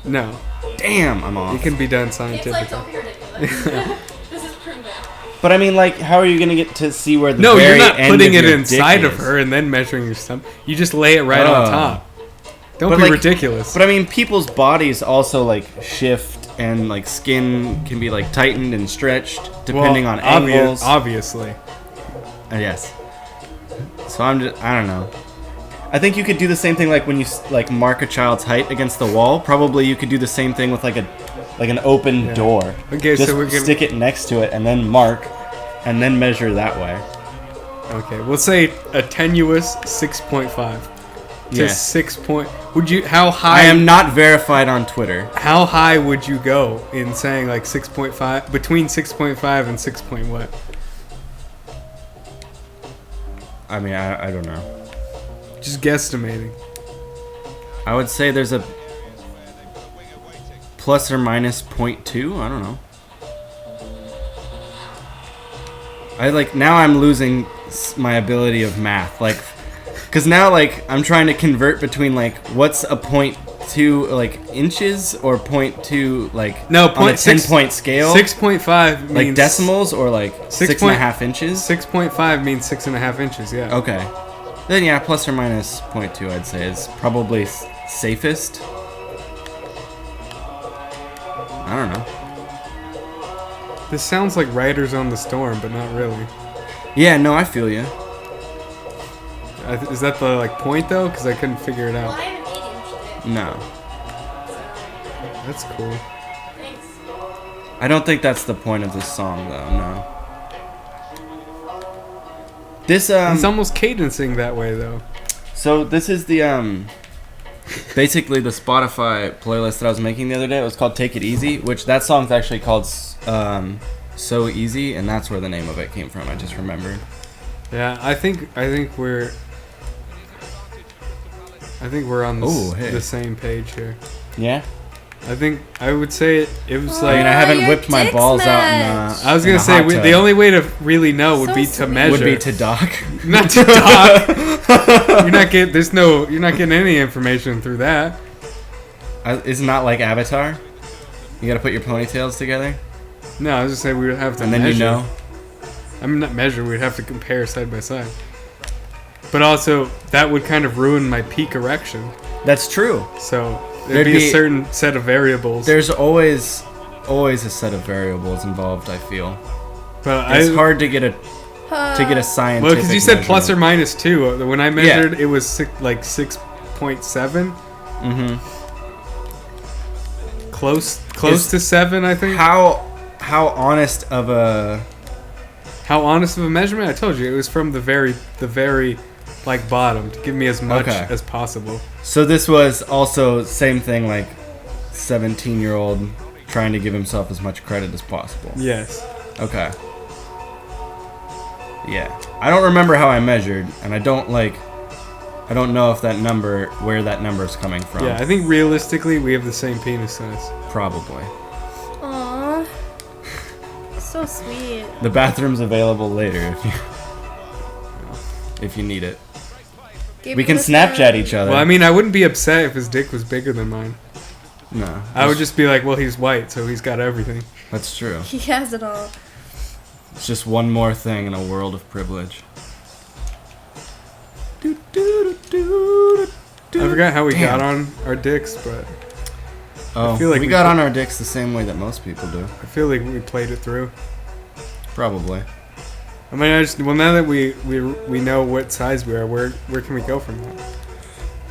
No, Damn, I'm off. it can be done It's like, scientifically. don't be ridiculous. This is proven. But I mean, like, how are you gonna get to see where the No, very you're not end putting of it your inside dick of is? her and then measuring your stomach. You just lay it right on Oh. top. Don't But, be like- ridiculous. But I mean, people's bodies also like shift, and like skin can be like tightened and stretched depending on angles. Obviously. Yes. So I don't know. I think you could do the same thing like when you like mark a child's height against the wall. Probably you could do the same thing with like an open Yeah. door. Okay, Just so we're gonna stick it next to it and then mark, and then measure that way. Okay, we'll say a tenuous 6.5 to Yes. 6 point. Would you? How high? I am not verified on Twitter. How high would you go in saying like 6.5 between 6.5 and 6 point what? I mean, I don't know. Just guesstimating. I would say there's a plus or minus 0.2. I don't know. Now I'm losing my ability of math, like, because now like I'm trying to convert between like what's a 0.2 like inches or 0.2 like No, on a 10-point scale, 6.5 means like decimals or like 6.5 inches. 6.5 means 6.5 inches. Yeah. Okay, then yeah, plus or minus 0.2 I'd say is probably safest. I don't know. This sounds like Riders on the Storm, but not really. Yeah, no, I feel you. Is that the like point though? Because I couldn't figure it Well, out. I have an 8-inch dick. No, That's cool. Thanks. I don't think that's the point of this song, though. No. This He's almost cadencing that way though. So this is the basically the Spotify playlist that I was making the other day. It was called "Take It Easy," which that song's actually called "So Easy," and that's where the name of it came from. I just remembered. Yeah, I think we're on Ooh, hey. the same page here. Yeah. I would say it was I like. mean, I haven't your whipped my dicks balls out in match. I was in gonna a say hot tub. the only way to really know would So be to sweet. measure. would be to dock. Not to dock. You're not getting any information through that. Isn't that like Avatar? You gotta put your ponytails together, No, I was just saying we would have to and then measure. you know. I mean, not measure. We'd have to compare side by side. But also, that would kind of ruin my peak erection. That's true. So There'd there'd be be- a certain set of variables. There's always a set of variables involved. I feel But it's hard to get a scientific. Well, because you said plus or measurement. minus 2. When I measured, it was 6.7. Mhm. Close Is- to 7, I think. How honest of a How honest of a measurement? I told you it was from the very like bottom to give me as much Okay. as possible. So this was also same thing, like 17-year-old trying to give himself as much credit as possible. Yes. Okay. Yeah. I don't remember how I measured, and I don't know if where that number is coming from. Yeah, I think realistically we have the same penis size. Probably. Aw. So sweet. The bathroom's available later if you need it. Gabe We can was Snapchat there. each other. Well, I mean, I wouldn't be upset if his dick was bigger than mine. No. I would just be like, well, he's white, so he's got everything. That's true. He has it all. It's just one more thing in a world of privilege. I forgot how we Damn. got on our dicks, but Oh, feel like we we got put- on our dicks the same way that most people do. I feel like we played it through. Probably. I mean, now that we know what size we are, where can we go from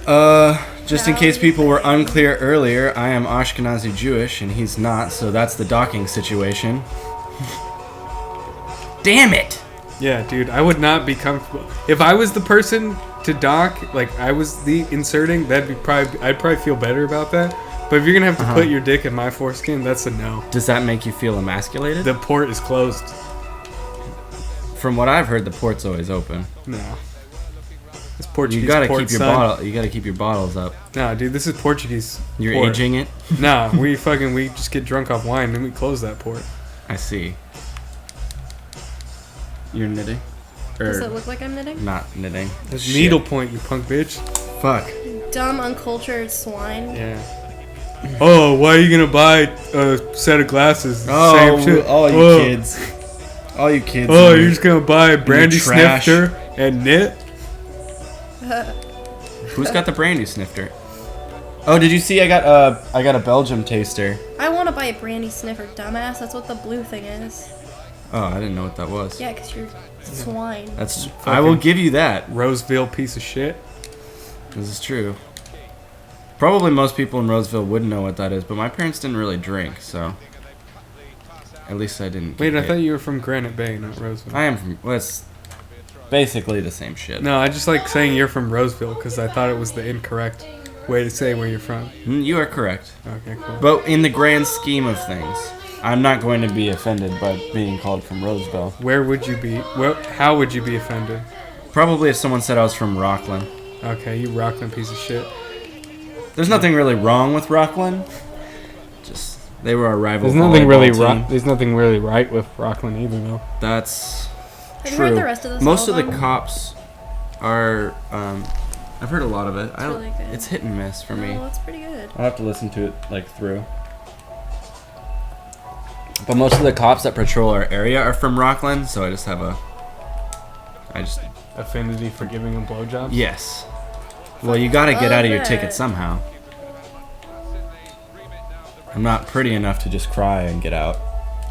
that? Just in case people were unclear earlier, I am Ashkenazi Jewish and he's not, so that's the docking situation. Damn it! Yeah, dude, I would not be comfortable if I was the person to dock. Like I was the inserting, I'd probably feel better about that. But if you're gonna have to put your dick in my foreskin, that's a no. Does that make you feel emasculated? The port is closed. From what I've heard, the port's always open. No. This Portuguese You gotta port, keep your son. bottle. You gotta keep your bottles up. Nah, dude, this is Portuguese. You're port. aging it. Nah, we just get drunk off wine and we close that port. I see. You're knitting, Does it or look like I'm knitting? not knitting? That's Shit. needlepoint, you punk bitch. Fuck. Dumb, uncultured swine. Yeah. Oh, why are you gonna buy a set of glasses? Oh, Same shit. all you Oh. kids. All you kids. Oh, and you're just gonna buy a brandy trash. snifter and knit? Who's got the brandy snifter? Oh, did you see? I got a Belgium taster. I want to buy a brandy sniffer, dumbass. That's what the blue thing is. Oh, I didn't know what that was. Yeah, because you're swine. That's. I will give you that. Roseville piece of shit. This is true. Probably most people in Roseville wouldn't know what that is, but my parents didn't really drink, so at least I didn't. Wait, get I hit. thought you were from Granite Bay, not Roseville. I am from. Well, it's basically the same shit. No, I just like saying you're from Roseville because I thought it was the incorrect way to say where you're from. You are correct. Okay, cool. But in the grand scheme of things, I'm not going to be offended by being called from Roseville. Where would you be? How would you be offended? Probably if someone said I was from Rockland. Okay, you Rockland piece of shit. There's nothing really wrong with Rockland. Just they were our rival. volleyball team. There's nothing really right with Rockland either, though. That's Have you true. heard the rest of this Most of the album? cops are. I've heard a lot of it. I don't. really good. It's hit and miss for me. Oh, it's pretty good. I'll have to listen to it like through. But most of the cops that patrol our area are from Rockland, so I just have a. Affinity for giving them blowjobs? Yes. Well, you gotta get out of your Love ticket it. somehow. I'm not pretty enough to just cry and get out.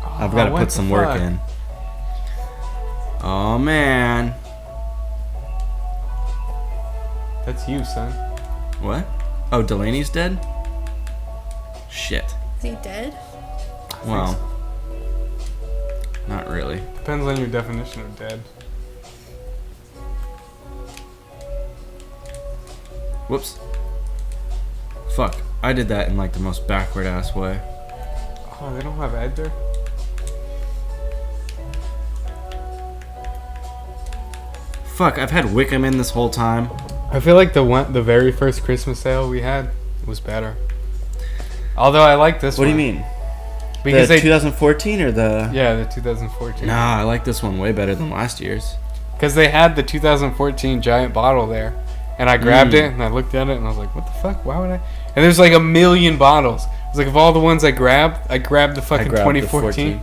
I've got to what put the some work fuck? in. Oh man. That's you, son. What? Oh, Delaney's dead? Shit. Is he dead? Well, not really. Depends on your definition of dead. Whoops. Fuck. I did that in like the most backward ass way. Oh, they don't have Edgar? Fuck, I've had Wickham in this whole time. I feel like the very first Christmas sale we had was better. Although I like this What one. do you mean? Because The they 2014 or the... Yeah, the 2014. Nah, I like this one way better than last year's. Because they had the 2014 giant bottle there. And I grabbed it and I looked at it and I was like, what the fuck? Why would I? And there's like a million bottles. It's like of all the ones I grabbed the fucking 2014.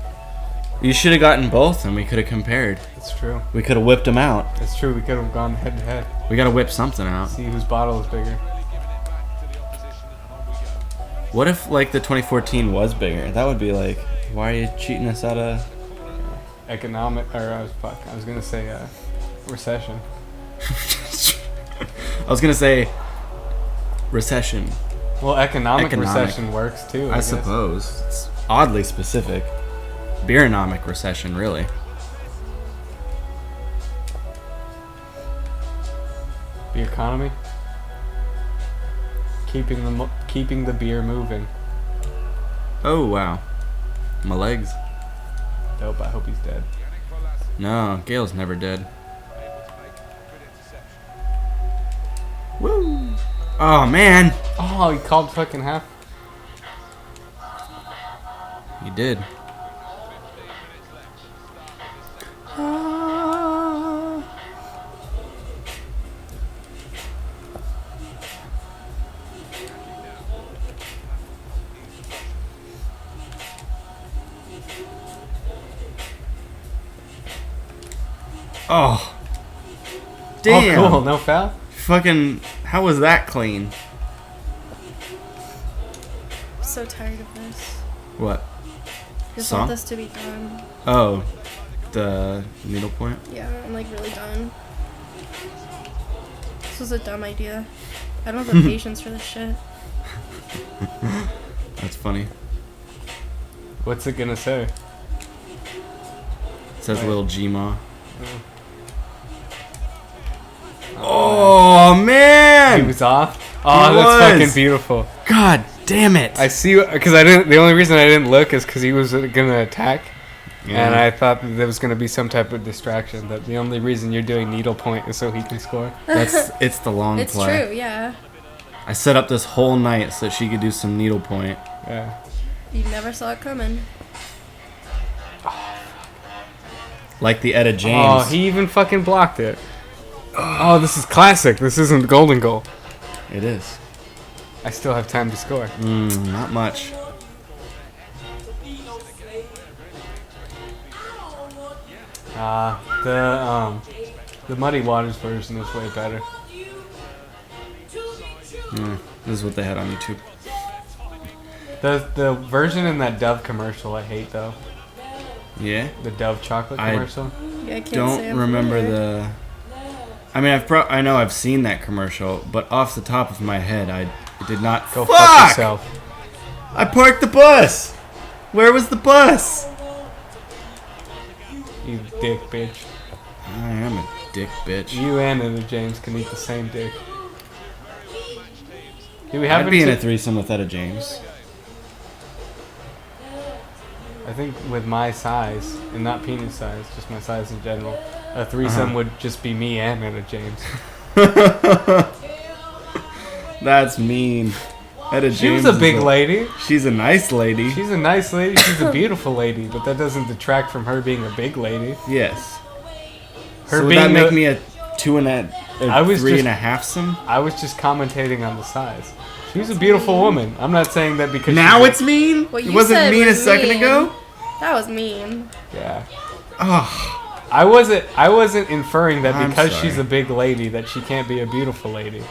You should have gotten both and we could have compared. That's true. We could have whipped them out. That's true. We could have gone head to head. We gotta whip something out. See whose bottle is bigger. What if, like, the 2014 was bigger? That would be like, why are you cheating us out of... Economic, or I was gonna say recession. I was gonna say recession. Well, economic Economic. recession works too. I guess. suppose. It's oddly specific. Beeronomic recession, really. The economy. Keeping the beer moving. Oh, wow. My legs. Dope. I hope he's dead. No, Gail's never dead. Woo! Oh, man! Oh, he called fucking half. He did. Oh. Damn. Oh, cool. No foul? Fucking, how was that clean? I'm so tired of this. What? Just Song? want this to be done. Oh, the needlepoint? Yeah, I'm like really done. This was a dumb idea. I don't have the patience for this shit. That's funny. What's it gonna say? It says Right. little Gma. Oh, man! He was off. Oh, He that's was. fucking beautiful. God damn it! I see, because I didn't. The only reason I didn't look is because he was gonna attack, and I thought that there was gonna be some type of distraction. That the only reason you're doing needlepoint is so he can score. It's the long It's play. true, yeah. I set up this whole night so that she could do some needlepoint. Yeah. You never saw it coming. Like the Etta Oh, James. he even fucking blocked it. Oh, this is classic. This isn't golden goal. It is. I still have time to score. Not much. The Muddy Waters version is way better. This is what they had on YouTube. The version in that Dove commercial I hate though. Yeah? The Dove chocolate I commercial. Yeah, I can't say Don't I'm remember familiar. I mean, I know I've seen that commercial, but off the top of my head, I did not. Go Fuck! fuck yourself. I parked the bus. Where was the bus? You dick bitch. I am a dick bitch. You and Etta James can eat the same dick. Do we I'd have be in a threesome with Etta James. I think with my size, and not penis size, just my size in general, a threesome would just be me and Etta James. That's mean. Etta James. She was a big is lady. She's a nice lady. She's a nice lady. She's a beautiful lady, but that doesn't detract from her being a big lady. Yes. Her So would being that make the- me a 2 and a, I was three just- and a half some? I was just commentating on the size. She was a beautiful woman. I'm not saying that because Now she's it's mean? What It you wasn't said mean was a second mean. ago? That was mean. yeah. Oh, I wasn't inferring that I'm because sorry. she's a big lady that she can't be a beautiful lady.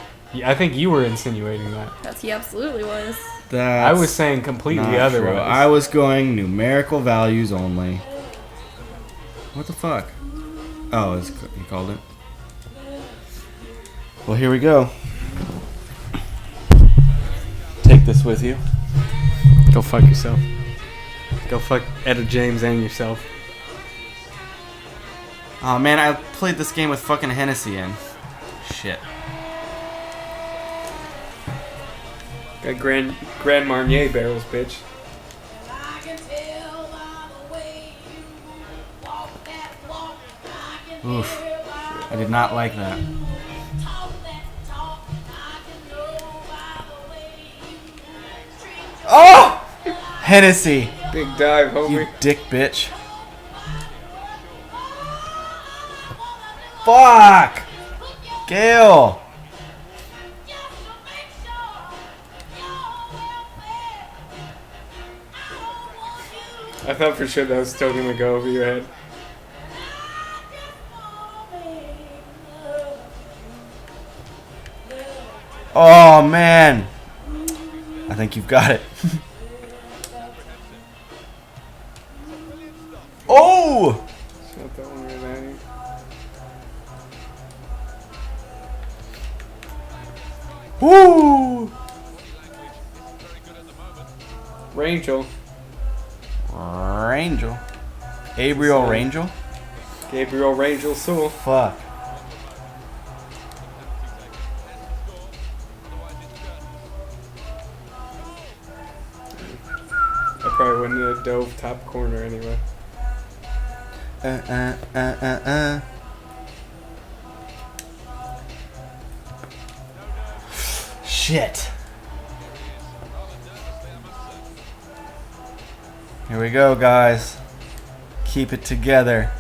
I think you were insinuating that. He absolutely was. that's I was saying completely not otherwise. true. I was going numerical values only. What the fuck? Oh, you called it? Well, here we go. Take this with you. Go fuck yourself. Go fuck Etta James and yourself. Oh man, I played this game with fucking Hennessy in. Shit. Got Grand Marnier barrels, bitch. Oof. I did not like that. Oh! Hennessy, Big dive, you homie. dick bitch. Fuck! Gail! I thought for sure that was still gonna go over your head. Oh man! I think you've got it. Oh! Shot that one right at you. Woo! Rangel. Rangel. Gabriel Rangel? Gabriel Rangel Sewell. Fuck. I probably wouldn't have dove top corner anyway. Shit. Here we go, guys. Keep it together.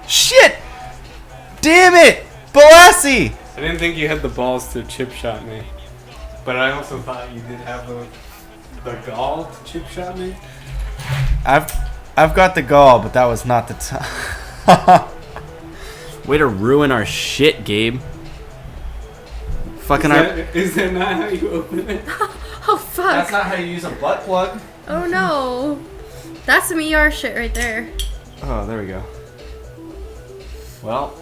Shit! Damn it! Balassi! I didn't think you had the balls to chip shot me. But I also thought you did have the gall to chip shot me. I've got the gall, but that was not the time. Way to ruin our shit, Gabe. Fucking Is that not how you open it? Oh fuck. That's not how you use a butt plug. Oh no. That's some ER shit right there. Oh, there we go. Well,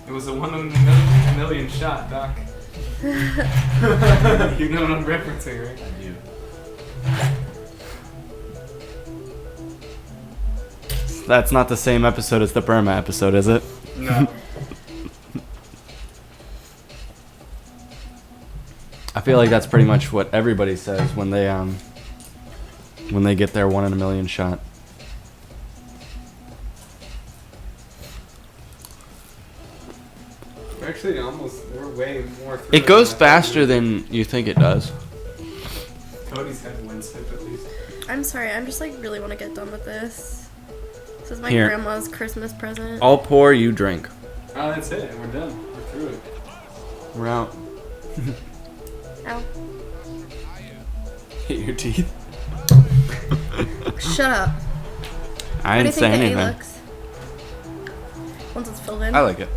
It was a 1 in a million shot, Doc. You know what I'm referencing, right? I do. That's not the same episode as the Burma episode, is it? No. I feel like that's pretty much what everybody says when they get their 1 in a million shot. Actually, we're way more through It goes than I thought faster we than you think it does. would. Cody's had one sip at least. I'm sorry, I'm just like really want to get done with this. This is my Here. grandma's Christmas present. I'll pour, you drink. Oh, that's it. We're done. We're through it. We're out. Ow. Hit your teeth. Shut up. I What do didn't you say think the A anything. looks? Once it's filled in. I like it.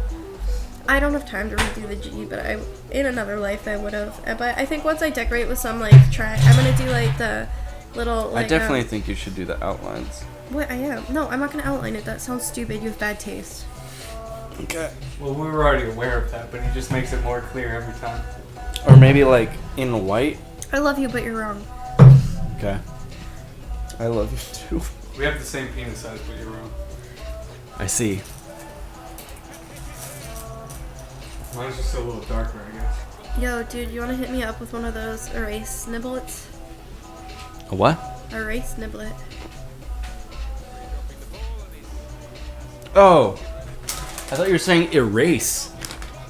I don't have time to redo the G, but in another life I would have. But I think once I decorate with some like I'm gonna do like the little. Like, I definitely think you should do the outlines. What I am? No, I'm not gonna outline it. That sounds stupid. You have bad taste. Okay. Well, we were already aware of that, but he just makes it more clear every time. Or maybe like in white. I love you, but you're wrong. Okay. I love you too. We have the same penis size, but you're wrong. I see. Mine's just a little darker, I guess. Yo, dude, you wanna hit me up with one of those erase niblets? A what? Erase niblet. Oh. I thought you were saying erase.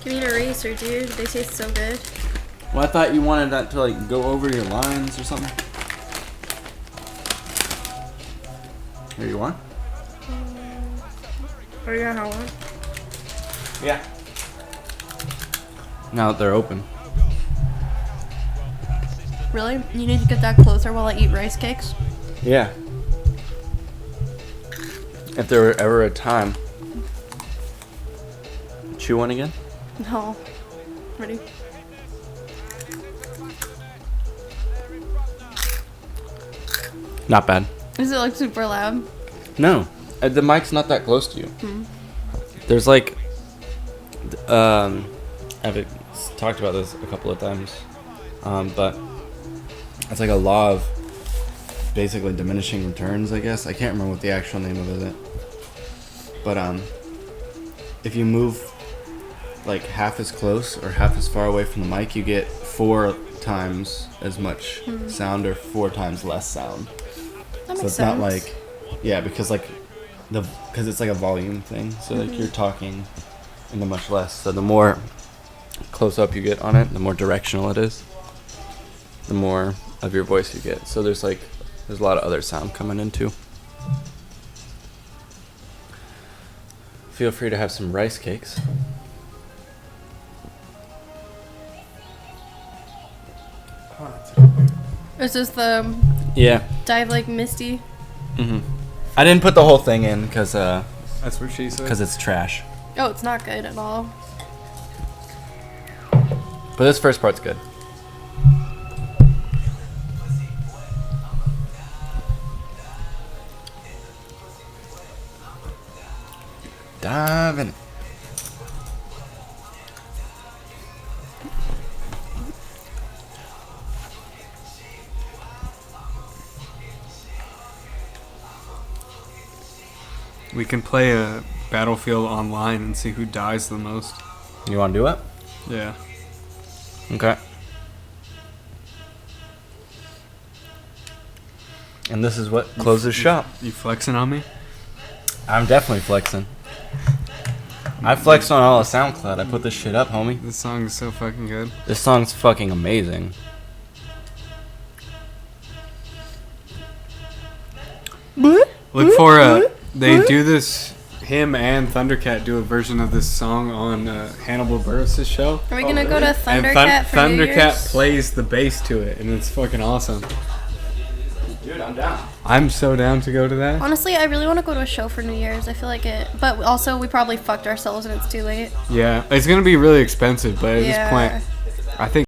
Give me an eraser, dude. They taste so good. Well, I thought you wanted that to like go over your lines or something. Here, you want? Oh yeah, how one? Yeah. Now that they're open. Really? You need to get that closer while I eat rice cakes? Yeah. If there were ever a time. Chew one again? No. Ready? Not bad. Is it like super loud? No. The mic's not that close to you. There's like... I've talked about this a couple of times. But it's like a law of basically diminishing returns, I guess. I can't remember what the actual name of it is. But if you move like half as close or half as far away from the mic, you get 4 times as much sound or 4 times less sound. That makes So it's sense. not like Yeah, because like because it's like a volume thing. So like you're talking into much less. So the more close up you get on it, the more directional it is. The more of your voice you get. So there's a lot of other sound coming in too. Feel free to have some rice cakes. Is this the Yeah. Dive Like Misty? I didn't put the whole thing in because That's what she said. it's trash. Oh, it's not good at all. But this first part's good. Dive in it. We can play a Battlefield online and see who dies the most. You want to do it? Yeah. Okay. And this is what closes shop. You flexing on me? I'm definitely flexing. I flexed on all of SoundCloud. I put this shit up, homie. This song is so fucking good. This song's fucking amazing. Look for they do this. Him and Thundercat do a version of this song on Hannibal Burris' show. Are we gonna go to And Thundercat for New Thundercat Year's? plays the bass to it, and it's fucking awesome. Dude, I'm down. I'm so down to go to that. Honestly, I really want to go to a show for New Year's. I feel like it, but also we probably fucked ourselves and it's too late. Yeah, it's gonna be really expensive, but at Yeah. this point, I think